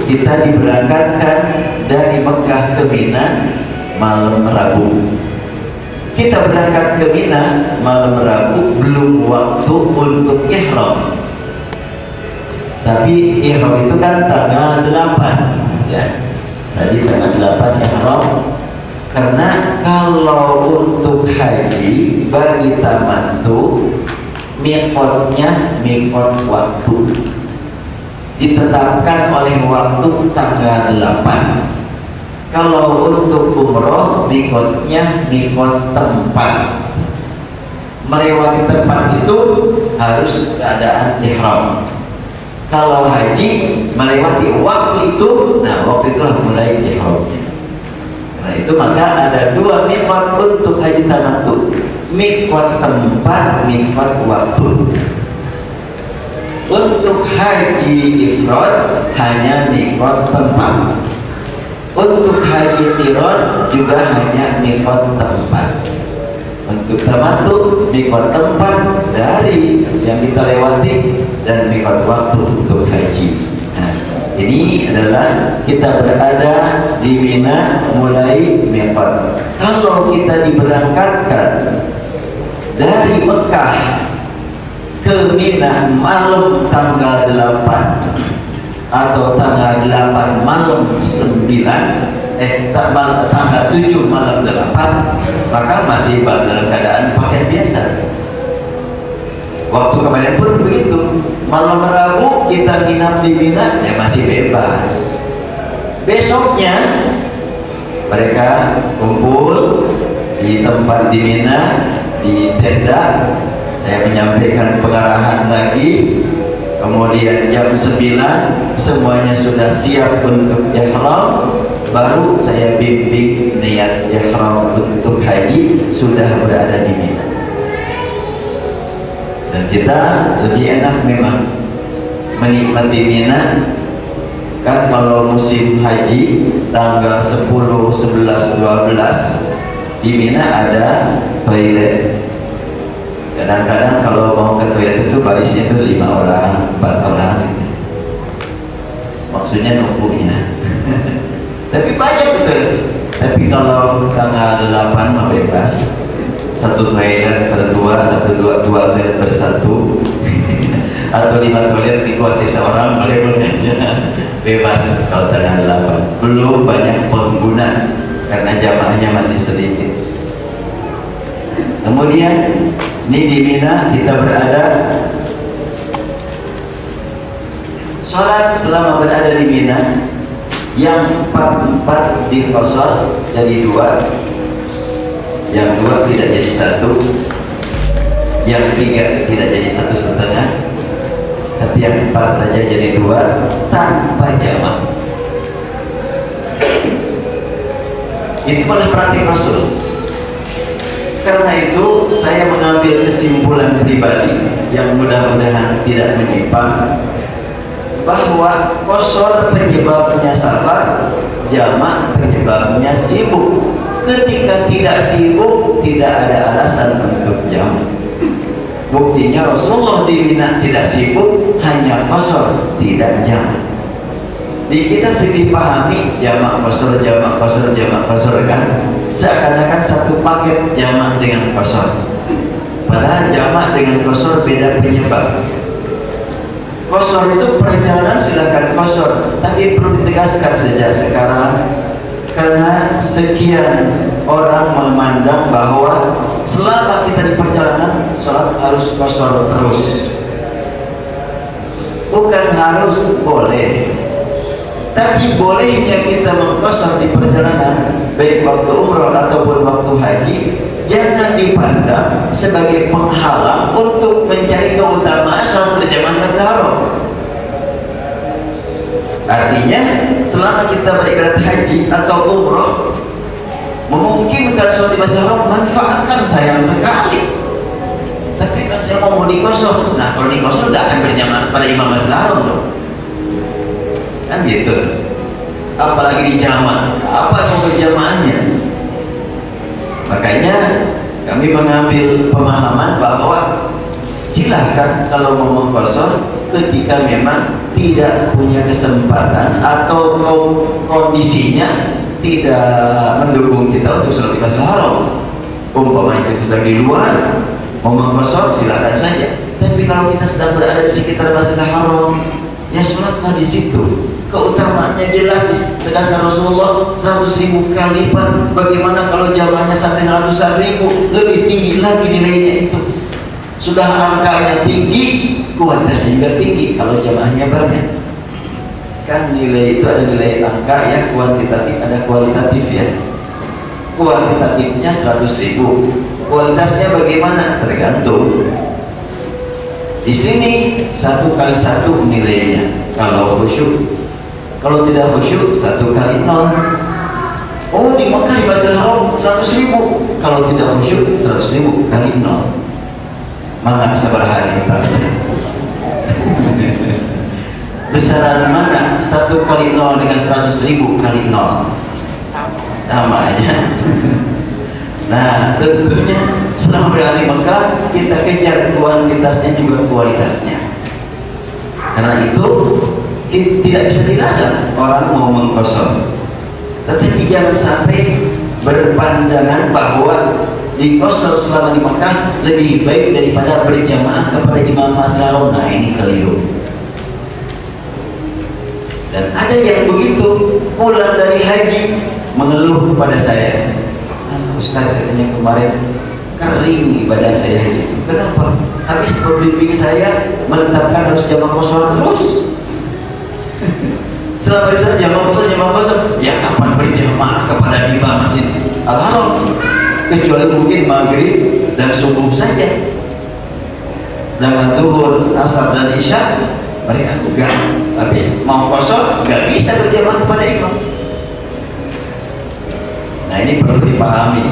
kita diberangkatkan dari Mekah ke Mina malam Rabu. Kita berangkat ke Mina malam Rabu, belum waktu untuk ihram. Tapi ihram itu kan tanggal 8 ya. Tadi tanggal 8 ihram. Karena kalau untuk haji bagi tamattu miqatnya miqat waktu. Ditetapkan oleh waktu tanggal 8. Kalau untuk umroh miqatnya miqat tempat. Melewati tempat itu harus keadaan ihram. Kalau haji melewati waktu itu, nah waktu itulah mulai ihramnya. Nah itu maka ada dua miqat untuk haji tamattu. Miqat tempat, miqat waktu. Untuk haji ifrad hanya miqat tempat. Untuk haji qiran juga hanya miqat tempat. Untuk tamattu miqat tempat dari yang kita lewati dan miqat waktu untuk haji. Nah, ini adalah kita berada di Mina mulai miqat. Kalau kita diberangkatkan dari Mekah ke Mina malam tanggal 8 atau tanggal 8 malam 9 tanggal 7 malam 8, maka masih dalam keadaan pakaian biasa. Waktu kemarin pun begitu, malam Rabu kita nginap di Mina ya masih bebas. Besoknya mereka kumpul di tempat di Mina, di tenda. Saya menyampaikan pengarahan lagi. Kemudian jam 9 semuanya sudah siap untuk ihram. Baru saya bimbing niat ihram untuk haji sudah berada di Mina. Dan kita lebih enak memang menikmati Mina. Kan kalau musim haji tanggal 10, 11, 12 di Mina ada toilet. Kadang-kadang kalau mau ke toilet itu barisnya itu 5 orang, 4 orang. Maksudnya nunggunya. Tapi banyak betul. Tapi kalau tanggal 8 mah bebas. Satu toilet berdua, dua toilet bersatu, atau 5 toilet dikuasai seorang, boleh aja. Bebas kalau tanggal 8. Belum banyak pengguna karena jamaahnya masih sedikit. Kemudian ini di Mina kita berada. Sholat selama berada di Mina yang 4 dikosor jadi 2, yang 2 tidak jadi 1, yang 3 tidak jadi 1,5, tapi yang 4 saja jadi 2 tanpa jamak. Itu adalah praktik Rasul. Karena itu saya mengambil kesimpulan pribadi yang mudah-mudahan tidak menyimpang, bahwa qashar penyebabnya safar, jamak penyebabnya sibuk. Ketika tidak sibuk tidak ada alasan untuk jamak. Buktinya Rasulullah di Mina tidak sibuk, hanya qashar tidak jamak. Di kita sering pahami jamak qashar, jamak qashar, jamak qashar kan seakan-akan satu paket jamak dengan qashar. Padahal jamak dengan qashar beda penyebab. Qashar itu perjalanan silakan qashar, tapi perlu ditegaskan sejak sekarang karena sekian orang memandang bahwa selama kita di perjalanan sholat harus qashar terus. Bukan harus, boleh. Tapi bolehnya kita mengqashar di perjalanan, baik waktu umrah ataupun waktu haji, jangan dipandang sebagai penghalang untuk mencari keutamaan sholat berjamaah Masjidil Haram. Artinya, selama kita beribadah haji atau umrah, memungkinkan sholat di Masjidil Haram, manfaatkan, sayang sekali. Tapi kan saya mau diqashar, nah kalau diqashar tidak akan berjamaah pada imam Masjidil Haram dong. Kan gitu. Apalagi di jamaah, apa yang berjamaahnya? Makanya kami mengambil pemahaman bahwa silahkan kalau mau mengqashar ketika memang tidak punya kesempatan atau kondisinya tidak mendukung kita untuk sholat di Masjidil Haram, umpamanya kita sedang di luar mau mengkosor silakan saja, tapi kalau kita sedang berada di sekitar Masjidil Haram, ya sholatlah di situ. Keutamaannya jelas ditegaskan Rasulullah 100.000 kali lipat. Bagaimana kalau jamaahnya sampai ratusan ribu, lebih tinggi lagi nilainya itu. Sudah angkanya tinggi, kuantitasnya juga tinggi kalau jamaahnya banyak. Kan nilai itu ada nilai angka ya, kuantitatif ada kualitatif ya. Kuantitatifnya 100.000, kualitasnya bagaimana? Tergantung. Di sini 1 kali 1 nilainya kalau khusyuk. Kalau tidak khusyuk 1 kali 0. Oh di Mekah di Masjidil Haram 100.000. Kalau tidak khusyuk 100.000 kali 0. Mana sabar hari besaran mana 1 kali 0 dengan 100.000 kali 0? Sama aja. Nah tentunya selama berada di Mekah kita kejar kuantitasnya juga kualitasnya. Karena itu tidak bisa dilarang orang mau mengkosor, tetapi jangan sampai berpandangan bahwa dikosor selama di Mekah lebih baik daripada berjamaah kepada Imam Masjidil Haram. Nah ini keliru. Dan ada yang begitu pulang dari haji mengeluh kepada saya, Ustaz katanya kemarin kering ibadah saya haji. Kenapa? Habis pembimbing saya menetapkan harus jamaah kosor terus. Selama di sana jamaah kosor, ya kapan berjamaah kepada Imam Masjidil Haram? Kecuali mungkin maghrib dan subuh saja. Sedangkan zuhur, asar dan isya mereka juga habis mau kosor nggak bisa berjamaah kepada imam. Nah ini perlu dipahami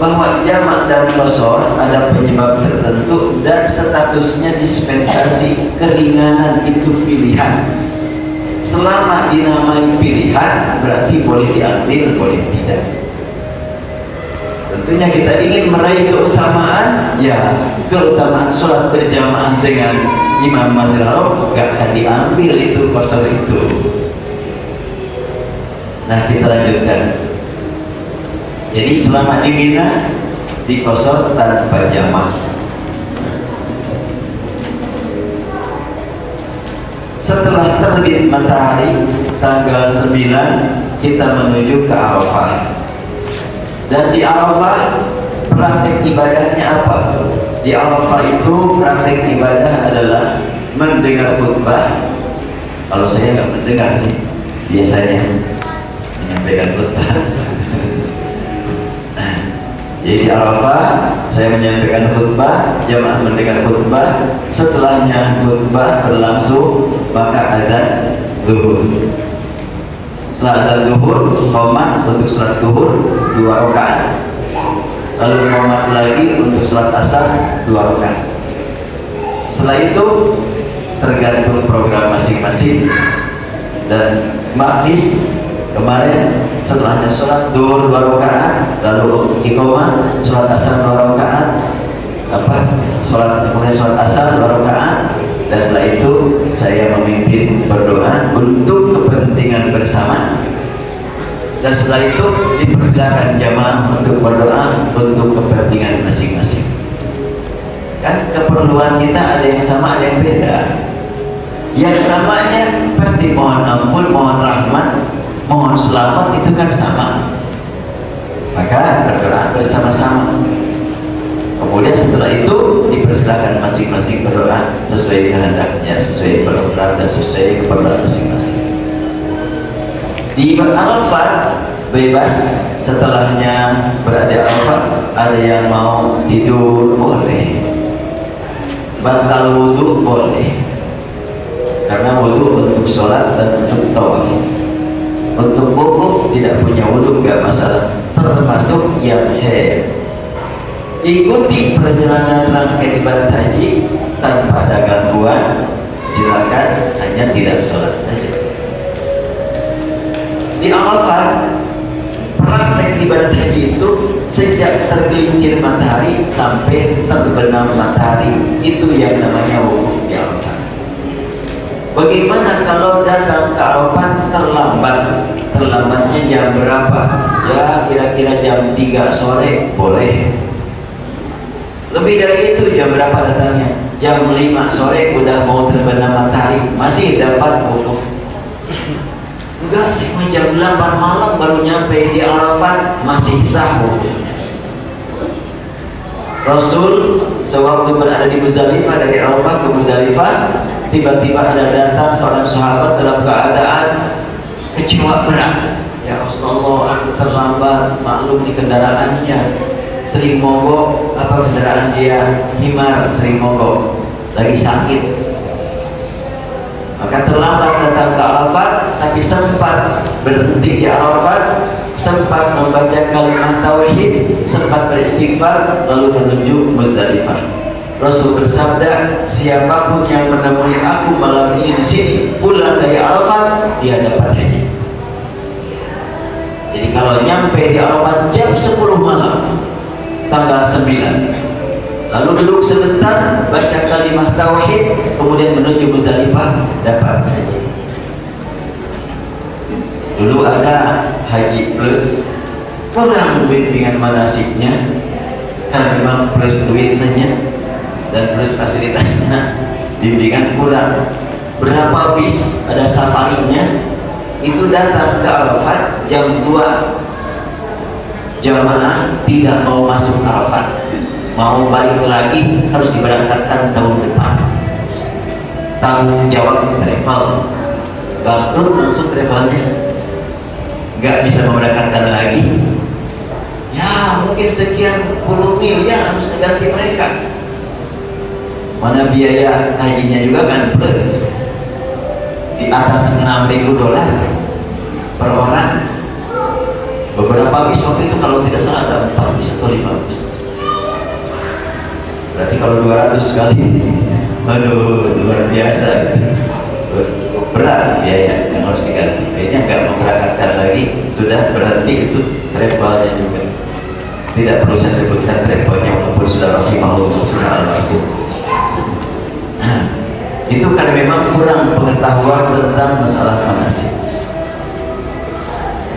bahwa jamak dan kosor ada penyebab tertentu dan statusnya dispensasi, keringanan itu pilihan. Selama dinamai pilihan berarti boleh diambil, boleh tidak. Tentunya kita ingin meraih keutamaan, ya keutamaan sholat berjamaah dengan Imam Masjidil Haram gak akan diambil itu kosor itu. Nah kita lanjutkan. Jadi selama di Mina dikosor tanpa jamaah. Setelah terbit matahari tanggal 9 kita menuju ke Arafah. Dan di Arafah praktek ibadahnya apa? Di Arafah itu praktek ibadah adalah mendengar khutbah. Kalau saya nggak mendengar sih, biasanya menyampaikan khutbah. Jadi di Arafah saya menyampaikan khutbah, jamaah mendengar khutbah. Setelahnya khutbah berlangsung maka azan zuhur. Setelah azan zuhur, qomat untuk salat zuhur 2 rakaat. Lalu qomat lagi untuk salat asar 2 rakaat. Setelah itu tergantung program masing-masing. Dan maghrib kemarin setelahnya sholat zuhur 2 rakaat, lalu iqamah, sholat asar 2 rakaat, kemudian sholat asar 2 rakaat, dan setelah itu saya memimpin berdoa untuk kepentingan bersama. Dan setelah itu dipersilakan jamaah untuk berdoa untuk kepentingan masing-masing. Kan keperluan kita ada yang sama, ada yang beda. Yang samanya pasti mohon ampun, mohon rahmat, mohon selamat, itu kan sama. Maka berdoa bersama-sama. Kemudian setelah itu dipersilakan masing-masing berdoa sesuai kehendaknya, sesuai program dan sesuai keperluan masing-masing. Di Arafah bebas, setelahnya berada di Arafah ada yang mau tidur boleh, batal wudhu boleh, karena wudhu untuk sholat dan untuk tawaf. Untuk wukuf tidak punya wudhu nggak masalah, termasuk yang haid. Ikuti perjalanan rangkaian ibadah haji tanpa ada gangguan, silakan, hanya tidak sholat saja. Di Arafah praktek ibadah haji itu sejak tergelincir matahari sampai terbenam matahari, itu yang namanya wukuf di Arafah. Bagaimana kalau datang ke Arafat terlambat? Terlambatnya jam berapa? Ya kira-kira jam 3 sore boleh. Lebih dari itu jam berapa datangnya? Jam 5 sore udah mau terbenam matahari, masih dapat wukuf? Enggak, saya mau jam 8 malam baru nyampe di Arafat, masih sah wukufnya. Rasul sewaktu berada di Muzdalifah, dari Arafat ke Muzdalifah, tiba-tiba ada datang seorang sahabat dalam keadaan kecewa berat. Ya Rasulullah, aku terlambat, maklum di kendaraannya sering mogok, apa kendaraan dia himar, sering mogok, lagi sakit. Maka terlambat datang ke Arafat, tapi sempat berhenti di Arafat, sempat membaca kalimat tauhid, sempat beristighfar, lalu menuju Muzdalifah. Rasul bersabda, siapapun yang menemui aku malam ini di sini pulang dari Arafat, dia dapat haji. Jadi kalau nyampe di Arafat jam 10 malam tanggal 9, lalu duduk sebentar baca kalimat tauhid, kemudian menuju Muzdalifah, dapat haji. Dulu ada haji plus, kurang duit dengan manasiknya, karena memang plus duitnya dan plus fasilitasnya, bimbingan kurang. Berapa bis ada safarinya, itu datang ke Arafat jam 2, jamaah tidak mau masuk Arafat, mau balik lagi harus diberangkatkan tahun depan. Tanggung jawab travel, bangkrut langsung travelnya, nggak bisa memberangkatkan lagi. Ya mungkin sekian puluh miliar harus diganti mereka. Mana biaya hajinya juga kan plus di atas $6.000 per orang. Beberapa bis waktu itu kalau tidak salah ada 4 bis atau 5 bis. Berarti kalau 200 kali, waduh luar biasa gitu. Cukup berat biaya yang harus diganti. Kayaknya nggak memberangkatkan lagi, sudah berarti itu travelnya juga. Tidak perlu saya sebutkan travelnya, walaupun sudah rahimahullah, sudah almarhum. Itu karena memang kurang pengetahuan tentang masalah manasik.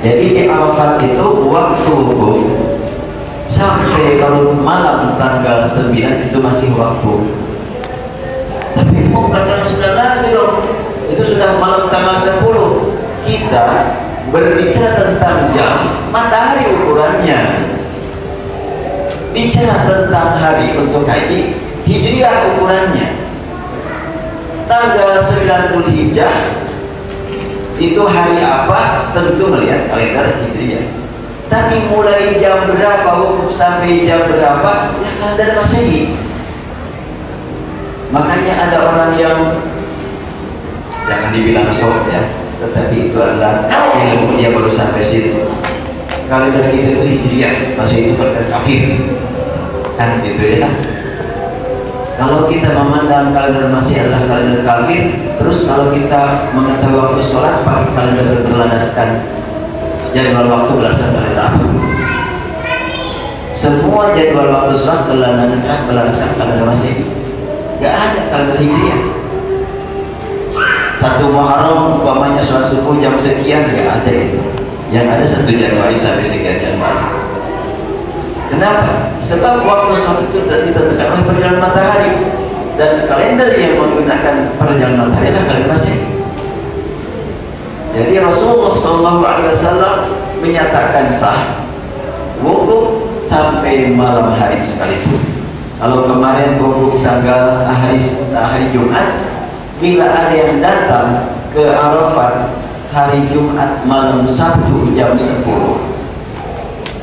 Jadi di Arafat itu waktu sampai kalau malam tanggal 9 itu masih waktu. Tapi itu bukan tanggal 9 lagi dong, itu sudah malam tanggal 10. Kita berbicara tentang jam, matahari ukurannya. Bicara tentang hari untuk haji, hijriah ukurannya. Tanggal 9 Dzulhijjah itu hari apa? Tentu melihat kalender hijriah. Tapi mulai jam berapa wukuf sampai jam berapa? Ya kalender Masehi. Makanya ada orang yang jangan dibilang sok ya, tetapi itu adalah ilmu dia baru sampai situ. Kalender kita itu hijriah, Masehi itu kalender kafir, kan gitu ya. Kalau kita memandang kalender Masih adalah kalender kafir, terus kalau kita mengetahui waktu sholat pakai kalender berlandaskan jadwal waktu berdasarkan kalender apa? Semua jadwal waktu sholat berlandaskan kalender Masih. Gak ada kalender hijriah. 1 Muharram umpamanya sholat subuh jam sekian, gak ada itu. Yang ada 1 Januari sampai sekian Januari. Kenapa? Sebab waktu sholat itu ditentukan oleh perjalanan matahari, dan kalender yang menggunakan perjalanan matahari adalah kalender Masehi. Jadi Rasulullah SAW menyatakan sah wukuf sampai malam hari sekalipun. Kalau kemarin wukuf tanggal hari Jumat, bila ada yang datang ke Arafat hari Jumat malam Sabtu jam 10,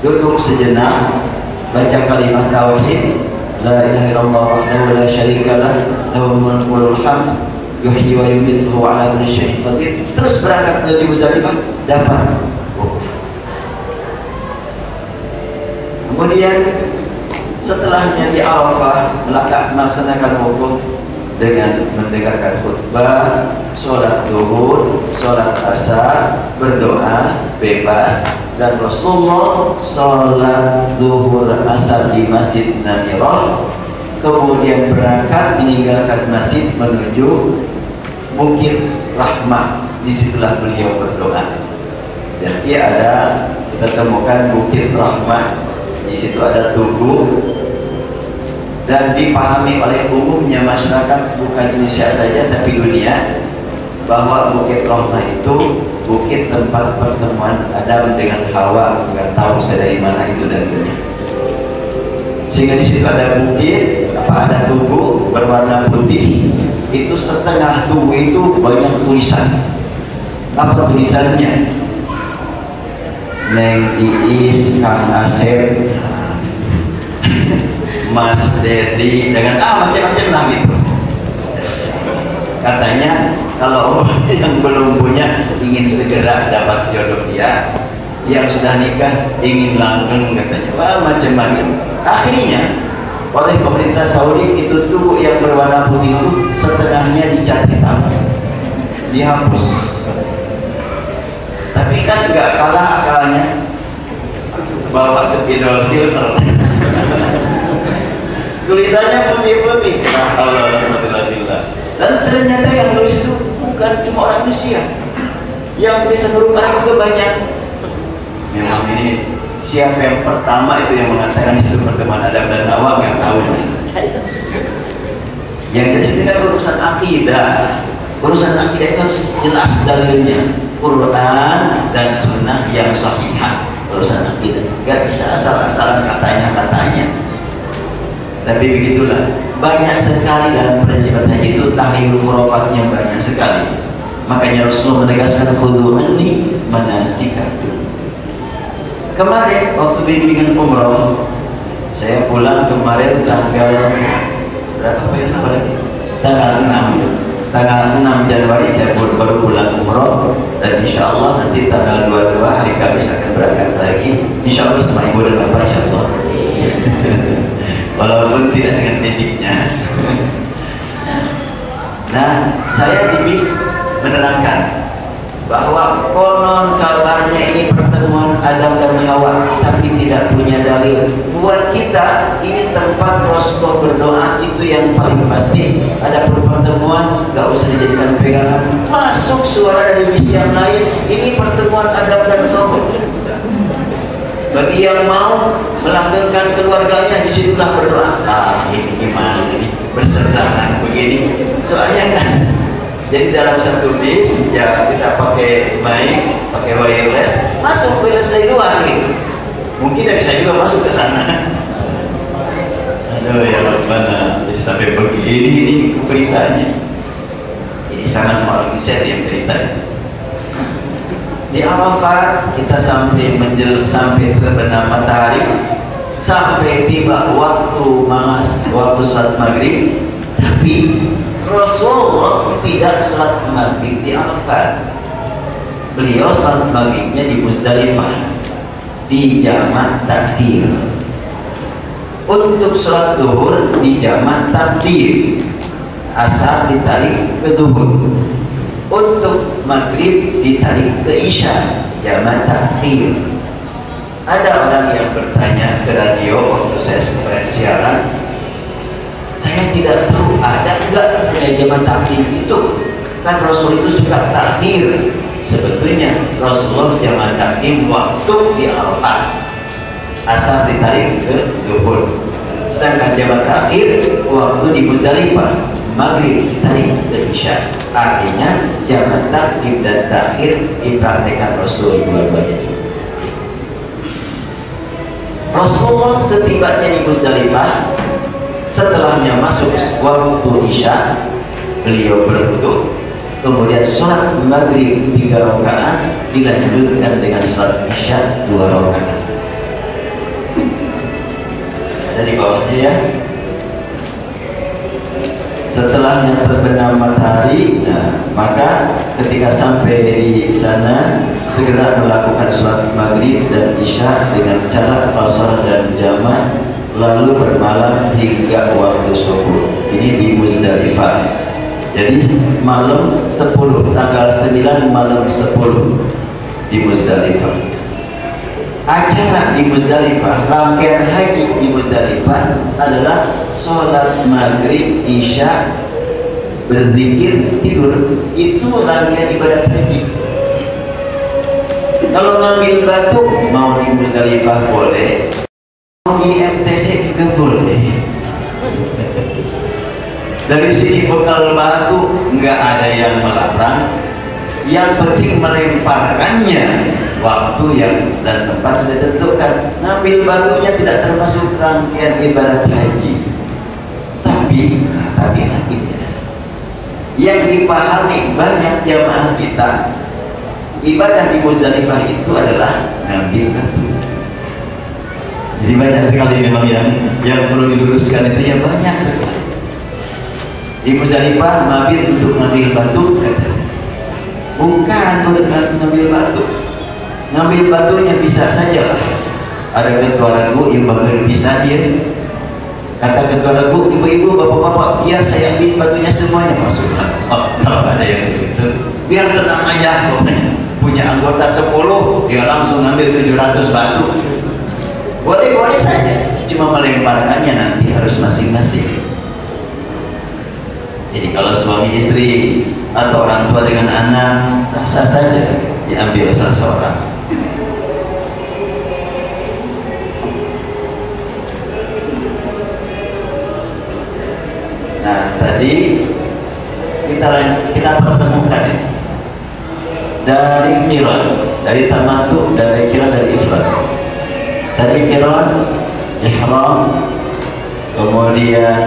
duduk sejenak, baca kalimat tauhid, la ilaha illallah wahdahu la syarikalah, lahul mulku wa lahul hamd, yuhyi wa yumiitu wa ala kulli syai'in qadir, terus berangkat dari Muzdalifah, dapat wukuf. Kemudian setelahnya di Arafah melaksanakan wukuf dengan mendengarkan khutbah, sholat zuhur, sholat asar, berdoa bebas. Dan Rasulullah sholat zuhur asar di Masjid Namirah, kemudian berangkat meninggalkan masjid menuju Bukit Rahmah. Disitulah beliau berdoa. Jadi kita temukan Bukit Rahmah. Di situ ada tugu, dan dipahami oleh umumnya masyarakat, bukan Indonesia saja tapi dunia, bahwa Bukit Rahmah itu bukit tempat pertemuan Adam dengan Hawa. Nggak tahu saya dari mana itu dalilnya. Sehingga di situ ada bukit, ada tugu berwarna putih. Itu setengah tugu itu banyak tulisan. Apa tulisannya? Neng Iis, Kang Asep, Mas Dedi, dengan macam-macam lah gitu. Katanya kalau yang belum punya ingin segera dapat jodoh dia, yang sudah nikah ingin langgeng, katanya. Wah, macam-macam. Akhirnya oleh pemerintah Saudi itu tuh yang berwarna putih itu setengahnya dicat hitam, dihapus. Tapi kan nggak kalah akalnya bawa spidol silver. Tulisannya putih-putih. Alhamdulillah. Dan ternyata yang nulis itu bukan cuma orang Indonesia. Yang tulisan huruf Arab juga banyak. Memang ini siapa yang pertama itu yang mengatakan itu pertemuan Adam dan Hawa, nggak tahu. Yang dari situ kan urusan akidah. Urusan akidah itu harus jelas dalilnya. Quran dan Sunnah yang sahihah. Urusan akidah nggak bisa asal-asalan katanya. Tapi begitulah, banyak sekali dalam perjalanan haji itu tahlil khurafatnya banyak sekali. Makanya Rasulullah menegaskan khudhu anni manasikakum. Kemarin waktu bimbingan umroh, saya pulang kemarin tanggal berapa ya? Tanggal 6 Januari saya baru pulang umroh, dan insya Allah nanti tanggal 22 hari Kamis akan berangkat lagi. Insya Allah sama ibu dan bapak, insya Allah. Walaupun tidak dengan fisiknya. Nah, saya di bis menerangkan bahwa konon kabarnya ini pertemuan Adam dan Hawa, tapi tidak punya dalil. Buat kita ini tempat Rasulullah berdoa, itu yang paling pasti. Ada pertemuan, gak usah dijadikan pegangan. Masuk suara dari bis yang lain, ini pertemuan Adam dan Hawa. Bagi yang mau melanggengkan keluarganya, disitulah berdoa. Ini gimana nih berseberangan begini? Soalnya kan, jadi dalam satu bis ya kita pakai mic, pakai wireless, masuk wireless dari luar gitu. Mungkin dari saya juga masuk ke sana. Aduh ya mana, jadi sampai begini ini beritanya. Jadi sama-sama orang Indonesia yang cerita. Di Arafah kita sampai terbenam matahari, sampai tiba waktu salat maghrib, tapi Rasulullah tidak salat maghrib di Arafah. Beliau salat maghribnya di Muzdalifah, di jamak takhir. Untuk salat zuhur di jamak takdir, asar ditarik ke zuhur. Untuk maghrib ditarik ke isya, jamak takhir. Ada orang yang bertanya ke radio waktu saya sempat siaran, saya tidak tahu ada enggak jamak takhir itu. Kan Rasul itu suka takhir. Sebetulnya Rasulullah jamak takhir waktu di Arafah, asar ditarik ke zuhur. Sedangkan jamak takhir waktu di Muzdalifah, maghrib ditarik ke isya. Artinya jamak takdim dan takhir dipraktekkan Rasul dua-duanya. Rasulullah setibanya di Muzdalifah, setelahnya masuk waktu isya, beliau berwudu, kemudian sholat maghrib 3 rakaat dilanjutkan dengan sholat isya 2 rakaat. Ada di bawahnya ya. Setelahnya terbenam matahari, maka ketika sampai di sana segera melakukan sholat maghrib dan isya dengan cara qasar dan jamak, lalu bermalam hingga waktu subuh. Ini di Muzdalifah. Jadi malam 10, tanggal 9 malam 10 di Muzdalifah. Acara di Muzdalifah, rangkaian haji di Muzdalifah adalah sholat maghrib, isya, berzikir, tidur, itu rangkaian ibadah haji. Kalau ngambil batu mau di Musdalifah boleh, mau di MTC juga boleh. Dari sini bekal batu nggak ada yang melarang, yang penting melemparkannya waktu yang dan tempat sudah tentukan. Ngambil batunya tidak termasuk rangkaian ibadah haji, tapi lagi yang dipahami banyak jamaah kita, ibadah di Musdalifah itu adalah ngambil batu. Jadi banyak sekali memang yang perlu diluruskan itu ya, banyak sekali. Di Musdalifah ngambil untuk ngambil batu, bukan untuk ngambil batu. Ngambil batunya bisa saja lah. Ada ketua lagu yang bakal bisa dia. Kata ketua lagu, ibu-ibu, bapak-bapak, biar saya ambil batunya semuanya. Maksudnya, kalau ada yang begitu, biar tenang aja. Punya anggota 10, dia langsung ambil 700 batu. Boleh-boleh saja, cuma melemparkannya nanti harus masing-masing. Jadi kalau suami istri atau orang tua dengan anak, sah-sah saja diambil salah seorang. Nah, tadi kita pertemukan ini dari Qiran, dari tamattu, dari Qiran, dari ifrad. Dari Qiran, ihram, kemudian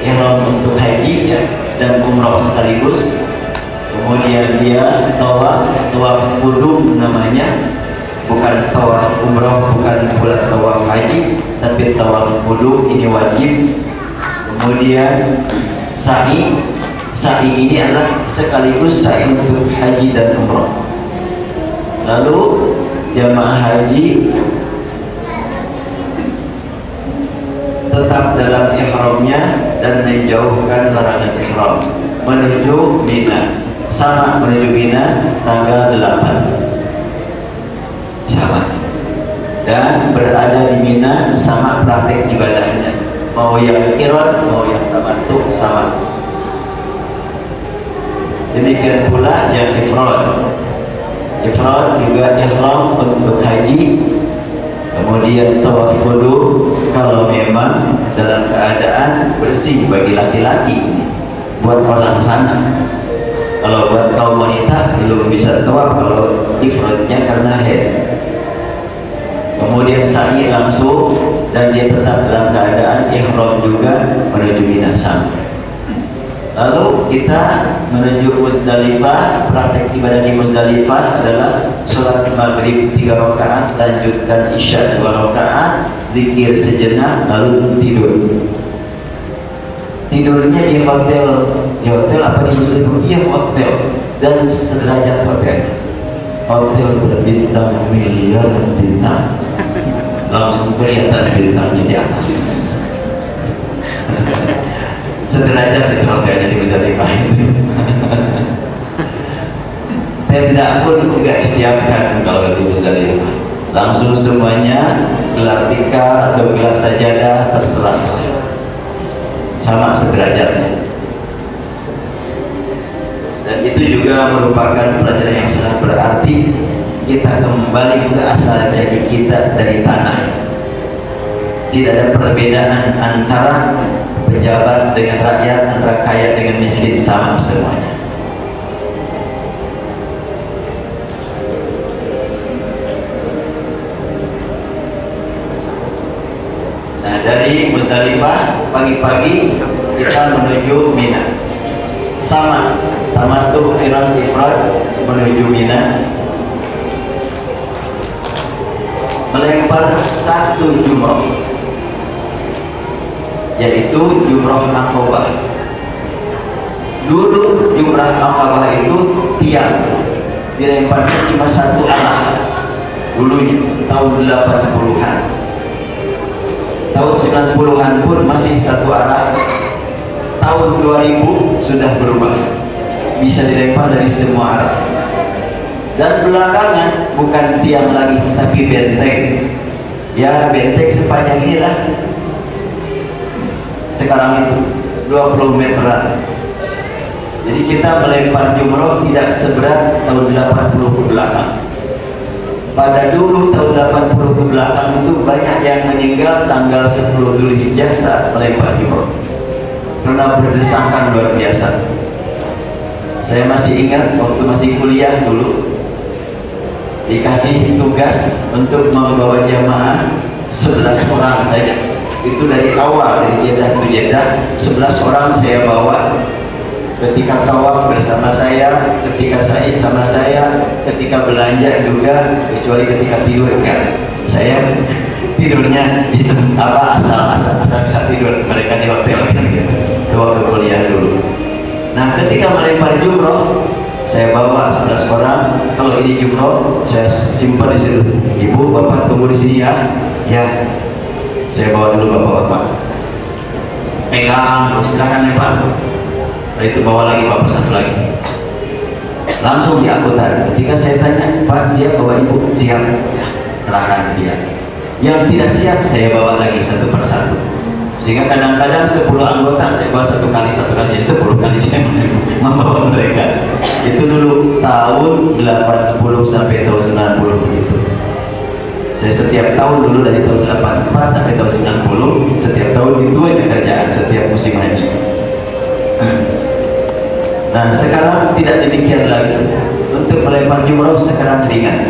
ihram untuk haji ya, dan umrah sekaligus. Kemudian dia tawaf qudum namanya, bukan tawaf umrah, bukan pula tawaf haji, tapi tawaf qudum ini wajib. Kemudian sa'i ini adalah sekaligus sa'i untuk haji dan umrah. Lalu jamaah haji tetap dalam ihramnya dan menjauhkan larangan ihram menuju Mina. Sama menuju Mina tanggal 8 Syawal, dan berada di Mina sama praktek ibadahnya, mau yang qiran mau yang tamattu sama. Demikian pula yang ifrad juga ihram untuk haji, kemudian tawaf qudum kalau memang dalam keadaan bersih bagi laki-laki, buat orang sana. Kalau buat kaum wanita belum bisa tawaf kalau ifradnya karena haid. Kemudian sa'i langsung, dan dia tetap dalam keadaan ihram juga menuju Mina sama. Lalu kita menuju Musdalifah. Praktek ibadah di Musdalifah adalah sholat maghrib 3 rakaat, lanjutkan isya 2 rakaat, zikir sejenak, lalu tidur. Tidurnya di hotel apa di Musdalifah? Iya, hotel, dan sederajat hotel berbintang miliar bintang, langsung kelihatan bintangnya di atas. Sederajat itu hotelnya di Musdalifah itu. Tenda pun juga disiapkan kalau di Musdalifah. Langsung semuanya gelar tikar atau gelar sajadah terserah, sama sederajatnya. Dan itu juga merupakan pelajaran yang sangat berarti. Kita kembali ke asal jadi kita dari tanah. Tidak ada perbedaan antara pejabat dengan rakyat, antara kaya dengan miskin, sama semuanya. Nah, dari Musdalifah pagi-pagi kita menuju Mina. Sama, tamattu, qiran, ifrad menuju Mina, melempar 1 jumrah, yaitu jumrah Aqabah. Dulu jumrah Aqabah itu tiang, dilemparkan cuma 1 arah. Dulunya tahun 80-an, tahun 90-an pun masih 1 arah. Tahun 2000 sudah berubah, bisa dilempar dari semua arah. Dan belakangan bukan tiang lagi, tapi benteng. Ya, benteng sepanjang inilah sekarang itu. 20 meteran. Jadi kita melempar jumroh tidak seberat tahun 80 ke belakang. Pada dulu tahun 80 ke belakang itu banyak yang meninggal tanggal 10 Dzulhijjah saat melempar jumroh karena berdesakan luar biasa. Saya masih ingat waktu masih kuliah dulu dikasih tugas untuk membawa jamaah 11 orang saja. Itu dari awal, dari Jeddah ke Jeddah 11 orang saya bawa. Ketika tawaf bersama saya, ketika sa'i sama saya, ketika belanja juga, kecuali ketika tidur enggak. Saya tidurnya di asal bisa tidur, mereka di hotel kan gitu. Waktu kuliah dulu. Nah, ketika melempar jumroh, saya bawa 11 orang. Kalau ini jumroh, saya simpan di situ. Ibu, bapak tunggu di sini ya. Ya, saya bawa dulu bapak-bapak. Pegang, silakan lempar. Saya itu bawa lagi bapak satu lagi. Langsung diangkutan. Ketika saya tanya, Pak siap bawa ibu? Siap. Ya, serahkan dia. Yang tidak siap saya bawa lagi satu persatu. Sehingga kadang-kadang 10 anggota saya bawa satu kali, jadi 10 kali saya membawa mereka. Itu dulu tahun 80 sampai tahun 90 begitu. Saya setiap tahun dulu dari tahun 84 sampai tahun 90, setiap tahun itu aja kerjaan setiap musim haji. Nah, sekarang tidak demikian lagi. Untuk melempar jumroh sekarang ringan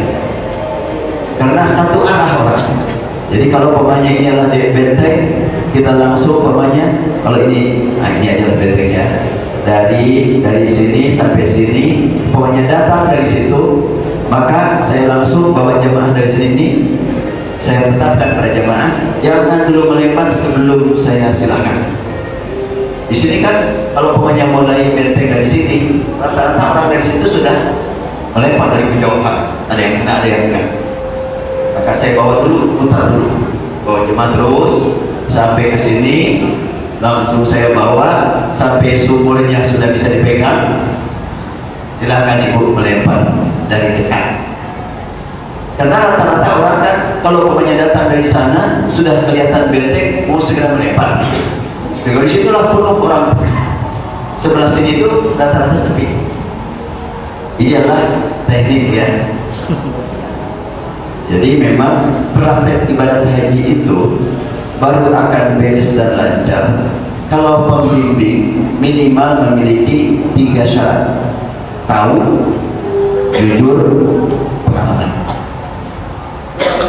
karena satu arah orang. Jadi kalau pemainnya ini adalah benteng, kita langsung pemainnya, kalau ini adalah bentengnya, dari sini sampai sini, pokoknya datang dari situ, maka saya langsung bawa jamaah dari sini. Saya tetapkan pada jamaah, jangan dulu melempar sebelum saya silakan. Di sini kan kalau pokoknya mulai benteng dari sini, rata-rata orang dari situ sudah melempar dari kejauhan, ada yang kena, ada yang enggak. Maka saya bawa dulu, putar dulu, bawa jemaah terus sampai ke sini, langsung saya bawa sampai sumurnya sudah bisa dipegang. Silakan ibu melempar dari dekat. Karena rata-rata orang kan kalau pokoknya datang dari sana sudah kelihatan benteng, mau segera melempar. Dari situlah penuh orang. Sebelah sini itu rata-rata sepi. Iyalah teknik ya. Jadi memang praktek ibadah haji itu baru akan beres dan lancar kalau pembimbing minimal memiliki 3 syarat: tahu, jujur, pengalaman.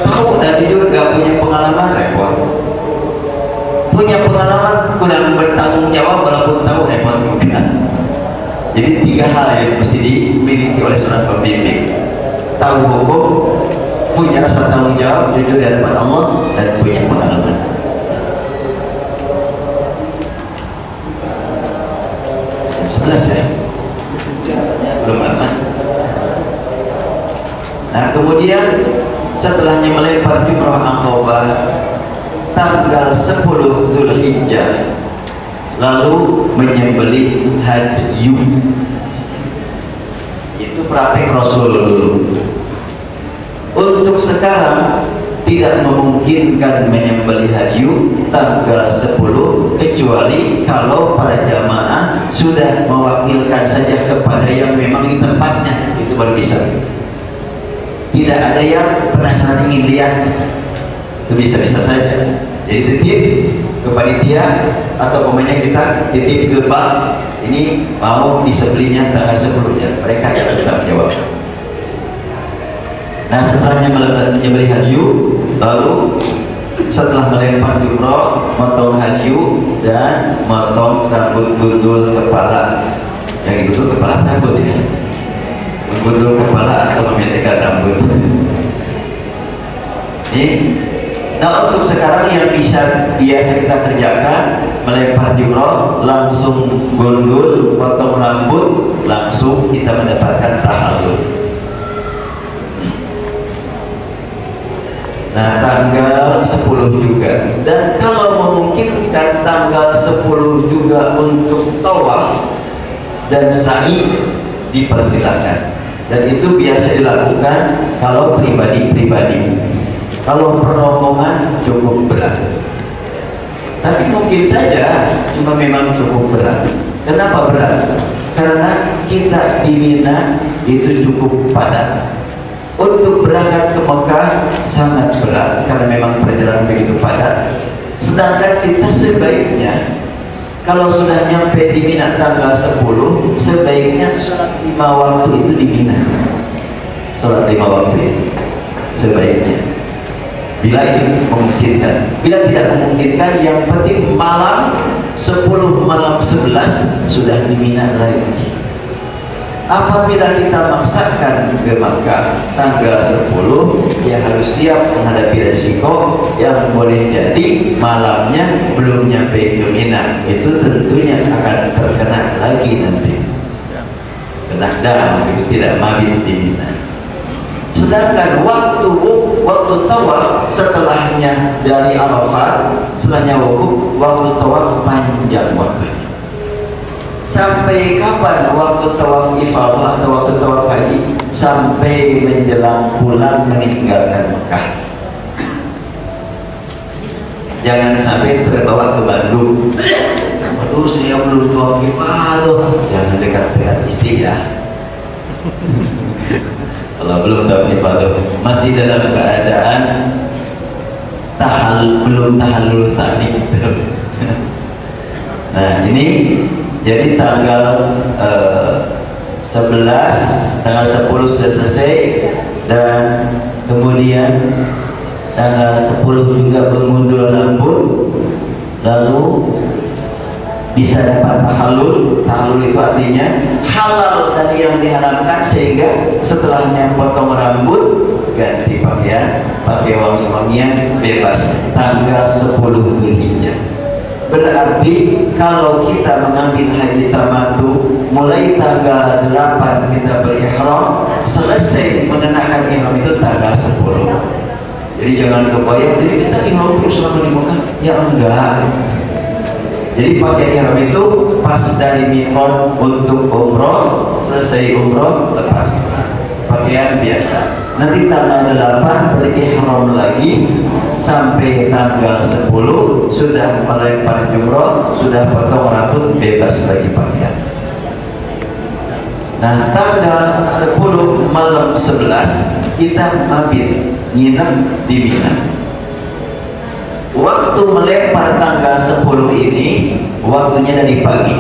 Tahu dan jujur gak punya pengalaman repot. Punya pengalaman kurang bertanggung jawab walaupun tahu repot juga. Jadi 3 hal yang mesti dimiliki oleh seorang pembimbing: tahu hukum, punya rasa tanggung jawab, jujur di hadapan Allah, dan punya pengalaman. Jam 11 ya? Belum lama. Nah, kemudian setelahnya melempar jumrah Aqabah tanggal 10 Dzulhijjah, lalu menyembelih hadyu. Itu praktek Rasul dulu. Untuk sekarang tidak memungkinkan menyembelih hadyu tanggal 10 kecuali kalau para jamaah sudah mewakilkan saja kepada yang memang di tempatnya, itu baru bisa. Tidak ada yang penasaran ingin lihat, itu bisa-bisa saja. Jadi titip ke panitia atau pemainnya, kita titip ke bank, ini mau disembelihnya tanggal 10-nya, mereka yang bisa menjawab. Nah, setelahnya menyembelih hadyu, lalu setelah melempar jumroh, motong hadyu dan motong rambut gundul kepala. Yang itu kepala takut ya, gundul kepala atau memendekkan rambut. Nah, untuk sekarang yang biasa kita kerjakan, melempar jumroh, langsung gundul, potong rambut, langsung kita mendapatkan tahallul. Nah, tanggal 10 juga. Dan kalau memungkinkan tanggal 10 juga untuk tawaf dan sa'i dipersilakan. Dan itu biasa dilakukan kalau pribadi-pribadi. Kalau perombongan cukup berat. Tapi mungkin saja cuma memang cukup berat. Kenapa berat? Karena kita di Mina itu cukup padat. Untuk berangkat ke Mekah sangat berat karena memang perjalanan begitu padat. Sedangkan kita sebaiknya kalau sudah nyampe di Mina tanggal 10, sebaiknya sholat 5 waktu itu di Mina. Sholat 5 waktu itu sebaiknya, bila itu memungkinkan. Bila tidak memungkinkan, yang penting malam 10 malam 11 sudah di Mina lagi. Apabila kita maksakan ke Makkah tanggal 10, ya harus siap menghadapi resiko yang boleh jadi malamnya belum nyampe ke Mina. Itu tentunya akan terkena lagi nanti, kena dam, itu tidak mabit di Mina. Sedangkan waktu tawaf setelahnya dari Arafat, setelahnya wukuf, waktu tawaf panjang waktu. Sampai kapan waktu tawaf ifadah atau waktu tawaf haji? Sampai menjelang pulang meninggalkan Mekah. Jangan sampai terbawa ke Bandung. Aduh, saya belum tawaf ifadah. Jangan dekat-dekat istri ya. Kalau belum tawaf ifadah, masih dalam keadaan belum tahallul tsani. Nah, ini jadi tanggal 11, tanggal 10 sudah selesai, dan kemudian tanggal 10 juga bermundur rambut, lalu bisa dapat tahallul. Tahallul itu artinya halal dari yang diharamkan, sehingga setelahnya potong rambut, ganti pakaian, pakai wangi-wangian, bebas tanggal 10 Dzulhijjah. Berarti kalau kita mengambil haji tamattu mulai tanggal 8 kita berihram, selesai mengenakan ihram itu tanggal 10. Jadi jangan kebayang, jadi kita ihram terus selama di Mekah. Ya enggak. Jadi pakai ihram itu pas dari miqat untuk umroh, selesai umroh lepas pakaian biasa. Nanti tanggal 8 berihram lagi sampai tanggal 10 sudah melempar jumroh, sudah potong rambut, bebas bagi pakaian. Nah, tanggal 10 malam 11 kita mabit nginep di Mina. Waktu melempar tanggal 10 ini waktunya dari pagi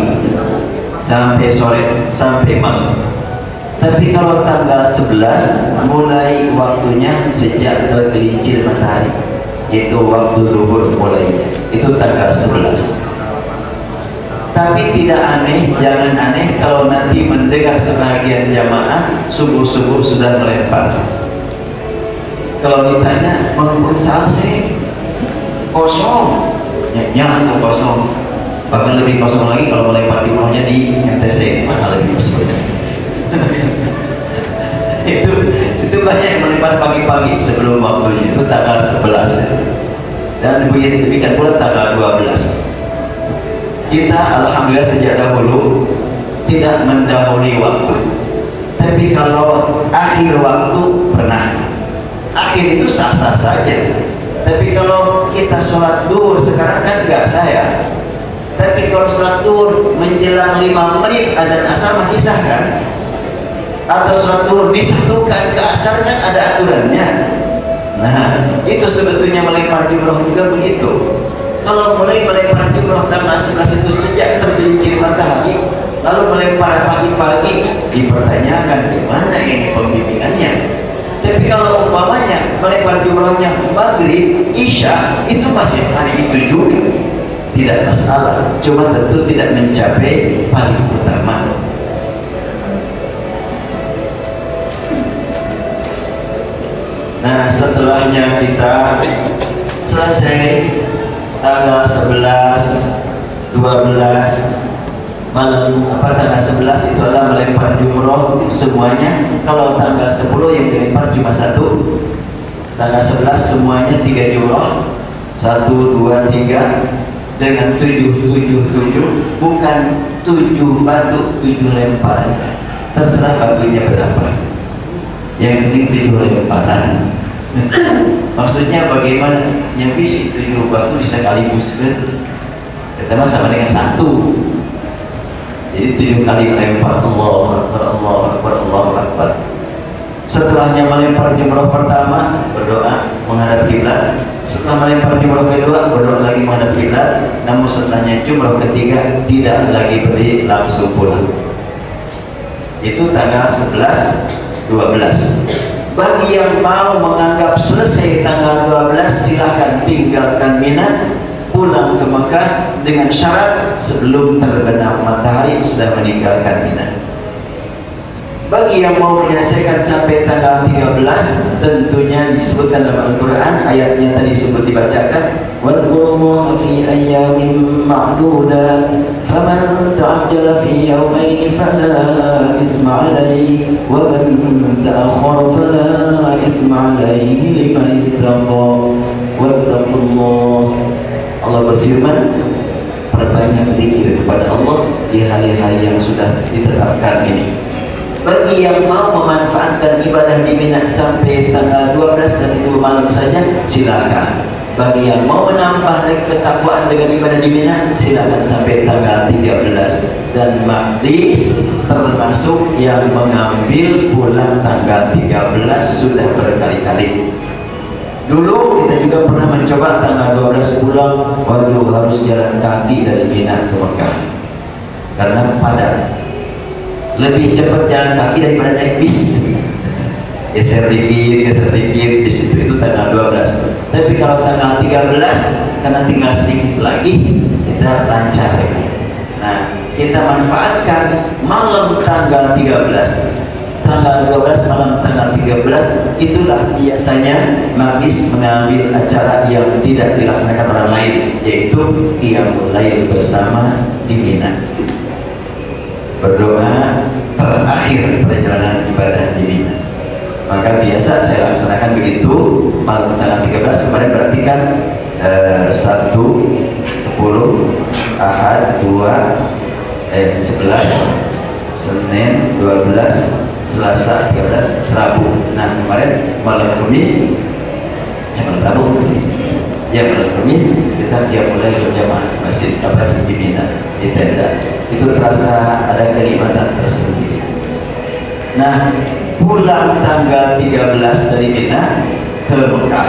sampai sore, sampai malam. Tapi kalau tanggal 11 mulai waktunya sejak tergelincir matahari, itu waktu zuhur mulainya, itu tanggal 11. Tapi tidak aneh, jangan aneh kalau nanti mendengar sebagian jamaah subuh-subuh sudah melempar. Kalau ditanya, menurut saya kosong, ya itu kosong, bahkan lebih kosong lagi kalau melempar di rumahnya di MTC, mana lebih kosong. itu banyak yang melempar pagi-pagi sebelum waktunya, itu tanggal 11 ya. Dan begitu demikian pula tanggal 12. Kita alhamdulillah sejak dahulu tidak mendahului waktu. Tapi kalau akhir waktu pernah. Akhir itu sah-sah saja. Tapi kalau kita sholat duhur sekarang kan enggak saya. Tapi kalau sholat duhur menjelang 5 menit adzan asar masih sah kan? Atau sholat duhur disatukan ke asar kan ada aturannya. Nah, itu sebetulnya melempar jumroh juga begitu. Kalau mulai melempar jumroh tanggal 11 itu sejak tergelincir matahari, lalu melempar pagi-pagi, dipertanyakan gimana ini pembimbingannya. Tapi kalau umpamanya melempar jumrohnya maghrib, isya, itu masih hari itu juga, tidak masalah. Cuma tentu tidak mencapai paling utama. Nah, setelahnya kita selesai tanggal 11, 12 malam, tanggal 11 itu adalah melempar jumroh semuanya. Kalau tanggal 10 yang dilempar cuma satu. Tanggal 11 semuanya 3 jumroh, 1, 2, 3 dengan 7, 7, 7, bukan 7 batu, 7 lemparan. Terserah batunya berapa. Yang penting 7 lemparan. Maksudnya bagaimana yang bisa 7 batu bisa sekaligus kan? Kita mah sama dengan satu. Jadi 7 kali melempar Allahu Akbar, Allahu Akbar, Allahu Akbar. Setelahnya melempar jumroh pertama, berdoa menghadap kiblat. Setelah melempar jumroh kedua, berdoa lagi menghadap kiblat. Namun setelahnya jumroh ketiga tidak lagi berdiri, langsung pulang. Itu tanggal 11, 12. Bagi yang mau menganggap selesai tanggal 12, silakan tinggalkan Mina, pulang ke Mekah dengan syarat sebelum terbenam matahari sudah meninggalkan Mina. Bagi yang mau menyelesaikan sampai tanggal 13, tentunya disebutkan dalam Al-Quran, ayatnya tadi sebut dibacakan, وَاذْكُرُوا فِي أَيَّامٍ مَعْدُودَةٍ فَمَنْ تَعَجَّلَ فِي يَوْمَيْنِ فَلَا إِثْمَ عَلَيْهِ وَمَنْ تَأَخَّرَ فَلَا إِثْمَ عَلَيْهِ لِمَنِ اتَّقَى وَاتَّقُوا اللَّهَ. Allah berfirman, perbanyak zikir kepada Allah di hari-hari yang sudah ditetapkan ini. Bagi yang mau memanfaatkan ibadah di Mina sampai tanggal 12 dan itu malam saja, silakan. Bagi yang mau menambah lagi ketakwaan dengan ibadah di Mina, silakan sampai tanggal 13. Dan majlis termasuk yang mengambil pulang tanggal 13 sudah berkali-kali. Dulu kita juga pernah mencoba tanggal 12 pulang, waduh harus jalan kaki dari Mina ke Mekah karena padat. Lebih cepat jalan kaki daripada naik bis. Geser dikit bis itu tanggal 12. Tapi kalau tanggal 13 karena tinggal sedikit lagi kita lancar. Nah, kita manfaatkan malam tanggal 13. Tanggal 12 malam tanggal 13 itulah biasanya majlis mengambil acara yang tidak dilaksanakan orang lain, yaitu qiyamul lail bersama di Mina. Berdoa terakhir perjalanan ibadah di Mina. Maka biasa saya laksanakan begitu malam tanggal 13 kemarin, berarti kan 1, 10, Ahad 2, 11, Senin 12, Selasa 13, Rabu. Nah kemarin malam Kamis, malam Rabu, malam Kamis kita mulai berjamaah masjid di Mina di tenda. Itu terasa ada kenikmatan tersendiri. Nah, pulang tanggal 13 dari Mina ke Mekah,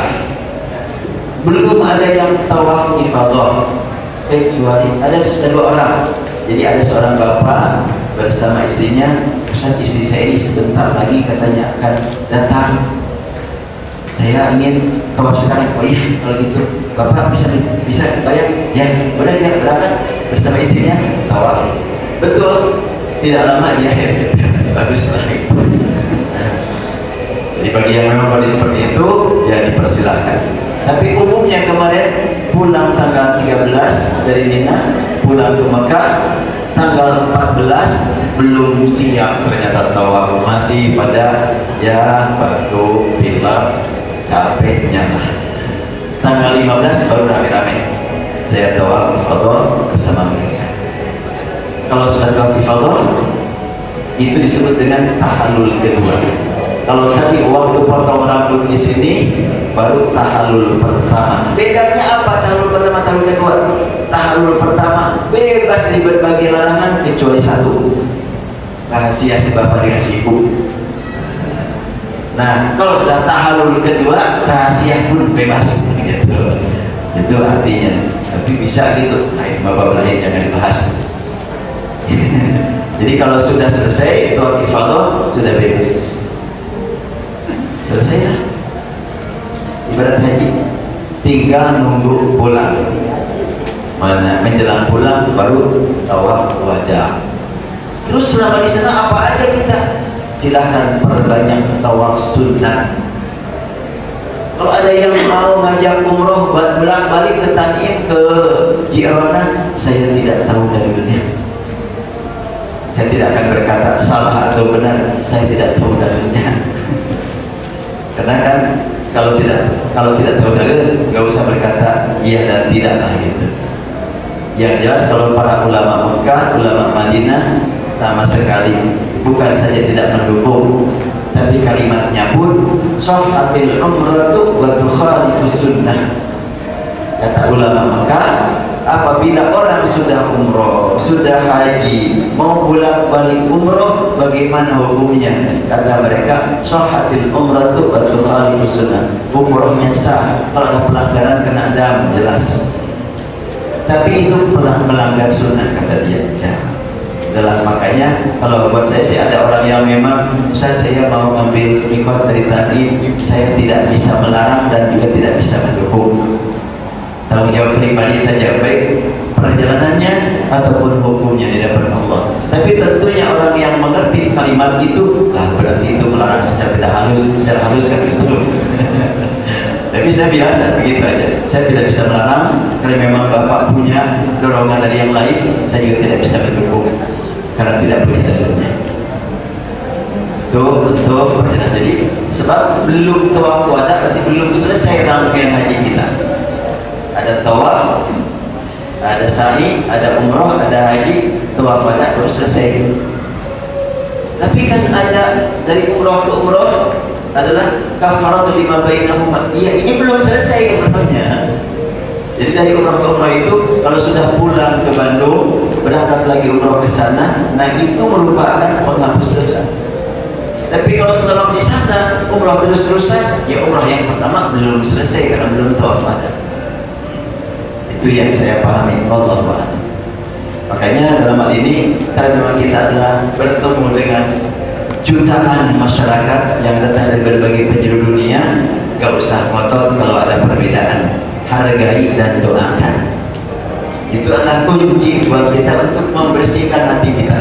belum ada yang tawaf ifadah, kecuali ada 2 orang. Jadi ada seorang bapak bersama istrinya, Ustaz, istri saya ini sebentar lagi katanya akan datang, saya ingin tawaf sekarang. Oh iya, kalau gitu bapak bisa bayar ya. Udah dia berangkat bersama istrinya tawaf. Betul, tidak lama ya. Bagus lah itu. Jadi bagi yang memang kondisi seperti itu ya dipersilakan. Tapi umumnya kemarin pulang tanggal 13 dari Mina, pulang ke Mekah tanggal 14 belum siap ternyata tawaf, masih pada ya batuk, pilek, capeknya lah. Tanggal 15 baru rame-rame saya tawaf ifadah bersama mereka. Kalau sudah tawaf ifadah itu disebut dengan tahallul kedua. Kalau tadi waktu potong rambut di sini baru tahallul pertama. Bedanya apa tahallul pertama tahallul kedua? Tahallul pertama bebas dari berbagai larangan kecuali satu, rahasia si bapak dengan si ibu. Nah, kalau sudah tahallul kedua rahasia pun bebas gitu. Itu artinya. Tapi bisa gitu. Nah, itu bapak lain jangan dibahas. Jadi kalau sudah selesai tawaf ifadah sudah bebas. Selesai ya ibadat haji, tinggal nunggu pulang. Mana menjelang pulang baru tawaf wada. Terus selama di sana apa aja kita? Silahkan perbanyak tawaf sunnah. Kalau ada yang mau ngajak umroh buat bolak-balik ke Tan'im ke Ji'rana, saya tidak tahu dalilnya. Saya tidak akan berkata salah atau benar, saya tidak tahu dalilnya. Karena kan kalau tidak tahu dalil nggak usah berkata iya dan tidak lah gitu. Yang jelas kalau para ulama Mekah, ulama Madinah sama sekali bukan saja tidak mendukung, tapi kalimatnya pun sahhatil umratu wa tukhalifus sunnah. Kata ulama Mekah, apabila orang sudah umroh, sudah haji, mau bolak balik umroh, bagaimana hukumnya? Kata mereka, sahhatil umratu wa tukhalifu sunnah. Umrohnya sah, kalau ada pelanggaran kena dam, jelas. Tapi itu melanggar sunnah, kata dia. Dalam makanya kalau buat saya sih, ada orang yang memang Ustaz, saya mau ngambil mikot dari tadi, saya tidak bisa melarang dan juga tidak bisa mendukung. Tanggung jawab pribadi saja, baik perjalanannya ataupun hukumnya di hadapan Allah. Tapi tentunya orang yang mengerti kalimat itu, lah berarti itu melarang secara tidak halus, secara halus kan itu. Tapi saya biasa begitu aja. Saya tidak bisa melarang, karena memang Bapak punya dorongan dari yang lain, saya juga tidak bisa mendukung karena tidak punya dalilnya. Untuk perjalanan, jadi sebab belum tawaf wada berarti belum selesai rangkaian haji kita. Ada tawaf, ada sa'i, ada umroh, ada haji, tawaf wada baru selesai. Tapi kan ada dari umroh ke umroh adalah kafaratul lima bainahuma. Iya, ini belum selesai umrohnya. Jadi dari umroh ke umroh itu, kalau sudah pulang ke Bandung, berangkat lagi umroh ke sana, nah itu merupakan penghapus dosa. Tapi kalau selama di sana umroh terus-terusan, ya umroh yang pertama belum selesai karena belum tawaf wada. Itu yang saya pahami. Wallahu a'lam. Makanya dalam hal ini, karena kita adalah bertemu dengan jutaan masyarakat yang datang dari berbagai penjuru dunia, gak usah ngotot kalau ada perbedaan, hargai dan doakan. Itu adalah kunci buat kita untuk membersihkan hati kita.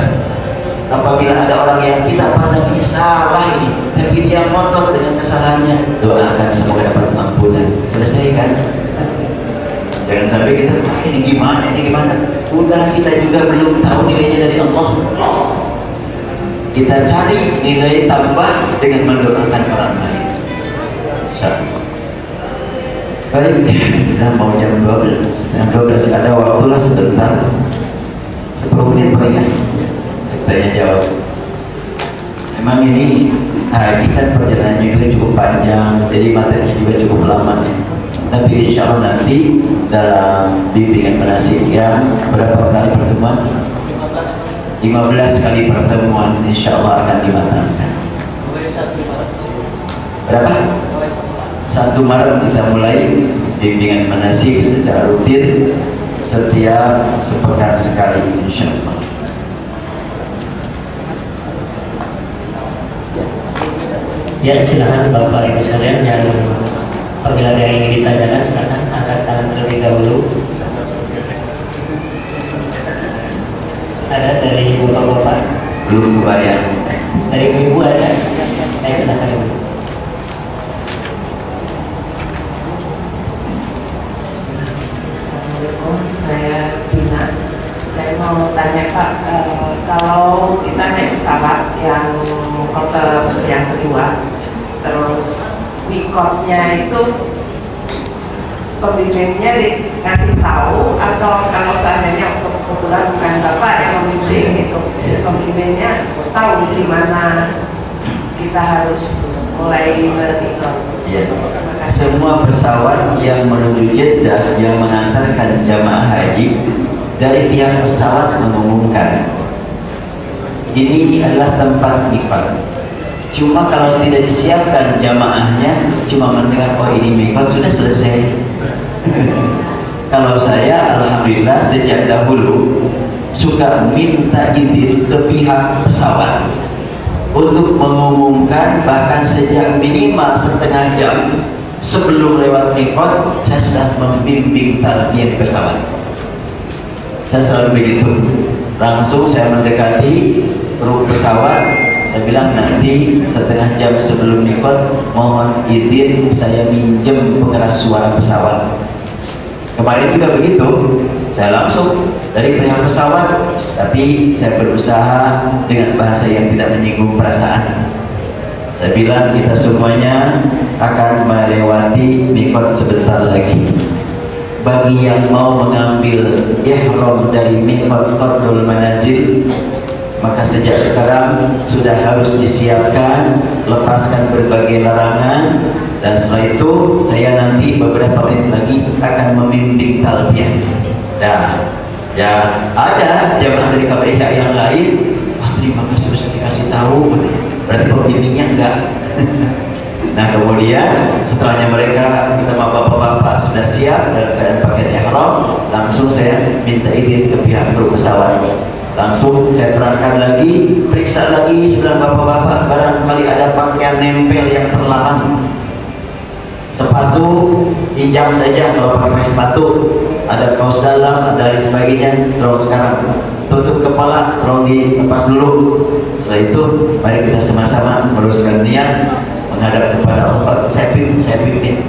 Apabila ada orang yang kita pandang salah ini, tapi dia ngotot dengan kesalahannya, doakan semoga dapat ampunan. Selesai kan? Jangan sampai kita, ini gimana? Udah, kita juga belum tahu nilainya dari Allah. Kita cari nilai tambah dengan mendoakan orang lain. Baik, kita mau jam 12. Jam 12 ada waktulah sebentar. 10 menit paling ya. Tanya jawab. Memang ini kita perjalanannya juga cukup panjang, jadi materinya juga cukup lama ya. Tapi insya Allah nanti dalam bimbingan manasik yang berapa kali pertemuan? 15 kali pertemuan insya Allah akan dimatangkan. Berapa? 1 Maret kita mulai bimbingan manasik secara rutin setiap sepekan sekali insya Allah. Ya, silakan Bapak Ibu sekalian yang apabila ada yang ingin ditanyakan, silakan angkat tangan terlebih dahulu. Ada dari ibu bapak? Belum kebayang. Dari ibu ada? Saya silakan dulu. Assalamualaikum, saya Dina. Saya mau tanya Pak, kalau kita naik pesawat yang kloter yang kedua, terus mikotnya itu pembimbingnya dikasih tahu, atau kalau seandainya untuk kebetulan bukan Bapak yang membimbing itu, pembimbingnya tahu di mana kita harus mulai berikut. Ya. Semua pesawat yang menuju Jeddah yang mengantarkan jamaah haji, dari pihak pesawat mengumumkan ini adalah tempat mikot. Cuma kalau tidak disiapkan jamaahnya, cuma mendengar oh ini mikot, sudah selesai. Kalau saya alhamdulillah sejak dahulu suka minta izin ke pihak pesawat untuk mengumumkan, bahkan sejak minimal setengah jam sebelum lewat mikot saya sudah membimbing talbiyah pesawat. Saya selalu begitu, langsung saya mendekati kru pesawat, saya bilang nanti setengah jam sebelum mikot mohon izin saya minjem pengeras suara pesawat. Kemarin juga begitu, saya langsung dari pihak pesawat, tapi saya berusaha dengan bahasa yang tidak menyinggung perasaan. Saya bilang kita semuanya akan melewati mikot sebentar lagi. Bagi yang mau mengambil ihram dari mikot Qardul Manazil, maka sejak sekarang sudah harus disiapkan, lepaskan berbagai larangan, dan setelah itu saya nanti beberapa menit lagi akan membimbing talbiyah. Nah, ya ada jamaah dari KPIH yang lain, wah terima kasih Ustaz dikasih tahu, berarti pembimbingnya enggak. Nah kemudian setelahnya mereka kita bapak-bapak sudah siap dalam keadaan pakaian ihram, langsung saya minta izin ke pihak kru pesawat. Langsung saya terangkan lagi, periksa lagi sebelah bapak-bapak, barangkali ada pakaian nempel yang terlalang. Sepatu hijab saja kalau pakai sepatu, ada kaos dalam, ada lain sebagainya. Terus sekarang tutup kepala, terus dilepas dulu. Setelah itu mari kita sama-sama meluruskan niat menghadap kepada Allah. Saya pimpin.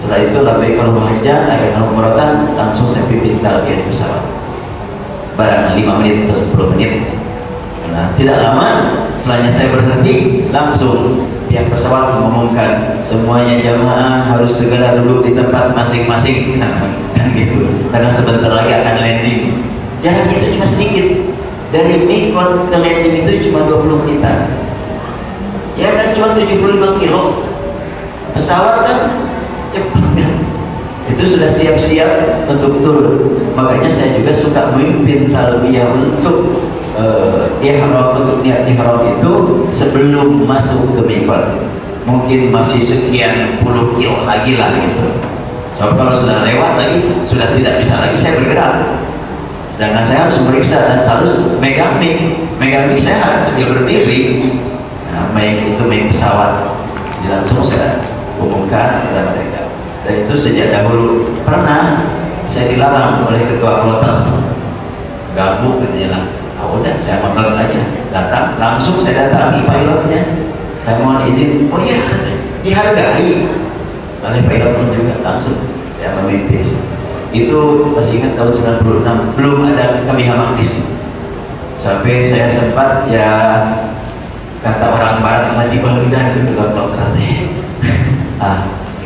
Setelah itu labbaik Allahumma hajjan, labbaik Allahumma umratan, langsung saya pimpin target pesawat. Barang 5 menit atau 10 menit. Nah, tidak lama setelahnya saya berhenti, langsung pihak pesawat mengumumkan semuanya jamaah harus segera duduk di tempat masing-masing. Kan gitu. Karena sebentar lagi akan landing. Jarak itu cuma sedikit. Dari Mikot ke landing itu cuma 20 menitan. Ya kan cuma 75 kilo. Pesawat kan cepat kan. Itu sudah siap-siap untuk turun. Makanya saya juga suka memimpin talbiyah untuk ihram, untuk niat ihram itu sebelum masuk ke mikot. Mungkin masih sekian puluh kilo lagi lah gitu. So, kalau sudah lewat lagi sudah tidak bisa lagi saya bergerak. Sedangkan saya harus meriksa dan harus megang mic saya harus sambil berdiri. Nah, mic itu mic pesawat. Jadi langsung saya umumkan kepada mereka. Dan itu sejak dahulu pernah saya dilarang oleh ketua kloter. Gabung katanya lah. Oh, udah saya motor aja datang, langsung saya datangi pilotnya, saya mohon izin. Oh iya, dihargai oleh pilot pun juga, langsung saya memimpin. Itu masih ingat tahun 96 belum ada kami hamakis, sampai saya sempat ya kata orang barat mati bahudan itu ketua kloter.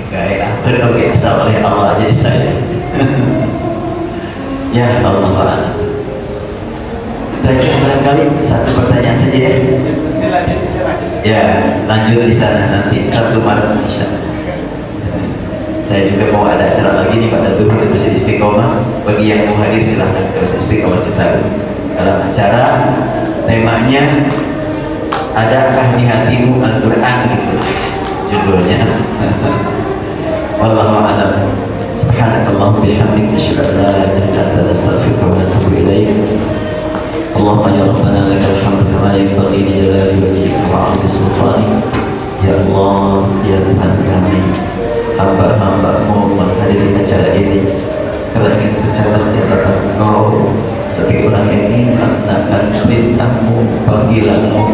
Gaya berbiasa oleh Allah jadi saya. Ya Allah. Baik, barangkali satu pertanyaan saja ya. Ya, lanjut di sana nanti 1 Maret insyaallah. Saya juga mau ada acara lagi nih pada Zuhur di Masjid Istiqomah. Bagi yang mau hadir silahkan ke Masjid Istiqomah Citarum. Dalam acara temanya adakah di hatimu Al-Quran gitu judulnya. Wallahu a'lam. Subhanakallahumma bihamdika asyhadu an la ilaha illa anta astaghfiruka wa atubu ilaik. Allahumma ya Rabbana lakal hamdu kama yanbaghi li jalali wajhika wa 'azimi sultanik. Ya Allah, ya Tuhan kami, hamba-hamba-Mu menghadiri acara ini karena ingin tercatat di hadapan Engkau sebagai orang yang ingin melaksanakan perintah-Mu, panggilan-Mu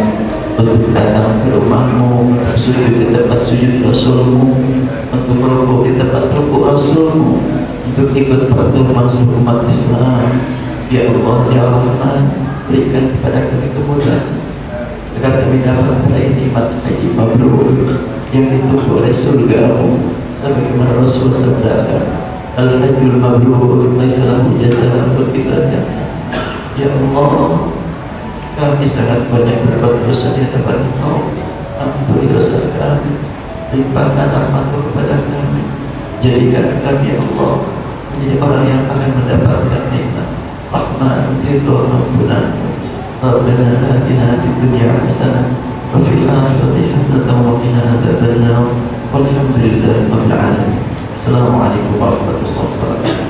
untuk datang ke rumah-Mu, sujud di tempat sujud Rasul-Mu, untuk merukuk di tempat rukuk Rasul-Mu, untuk ikut pertemuan seluruh umat Islam. Ya Allah, ya Rahman, berikan kepada kami kemudahan agar kami dapat meraih nikmat haji mabrur yang ditunggu oleh surga-Mu, sebagaimana Rasul sabdakan, al-hajjul mabrur laisa lahu jazaa'un illa jannah. Ya Allah, kami sangat banyak berbuat dosa di hadapan Engkau. Ampuni dosa kami, limpahkan rahmat-Mu kepada kami, jadikan kami ya Allah menjadi orang yang akan mendapatkan nikmat rahmat, ridho, ampunan. Rabbana atina fid dunya hasanah wa fil akhirati hasanah wa qina adzabannar. Walhamdulillahi rabbil alamin. Assalamualaikum warahmatullahi wabarakatuh.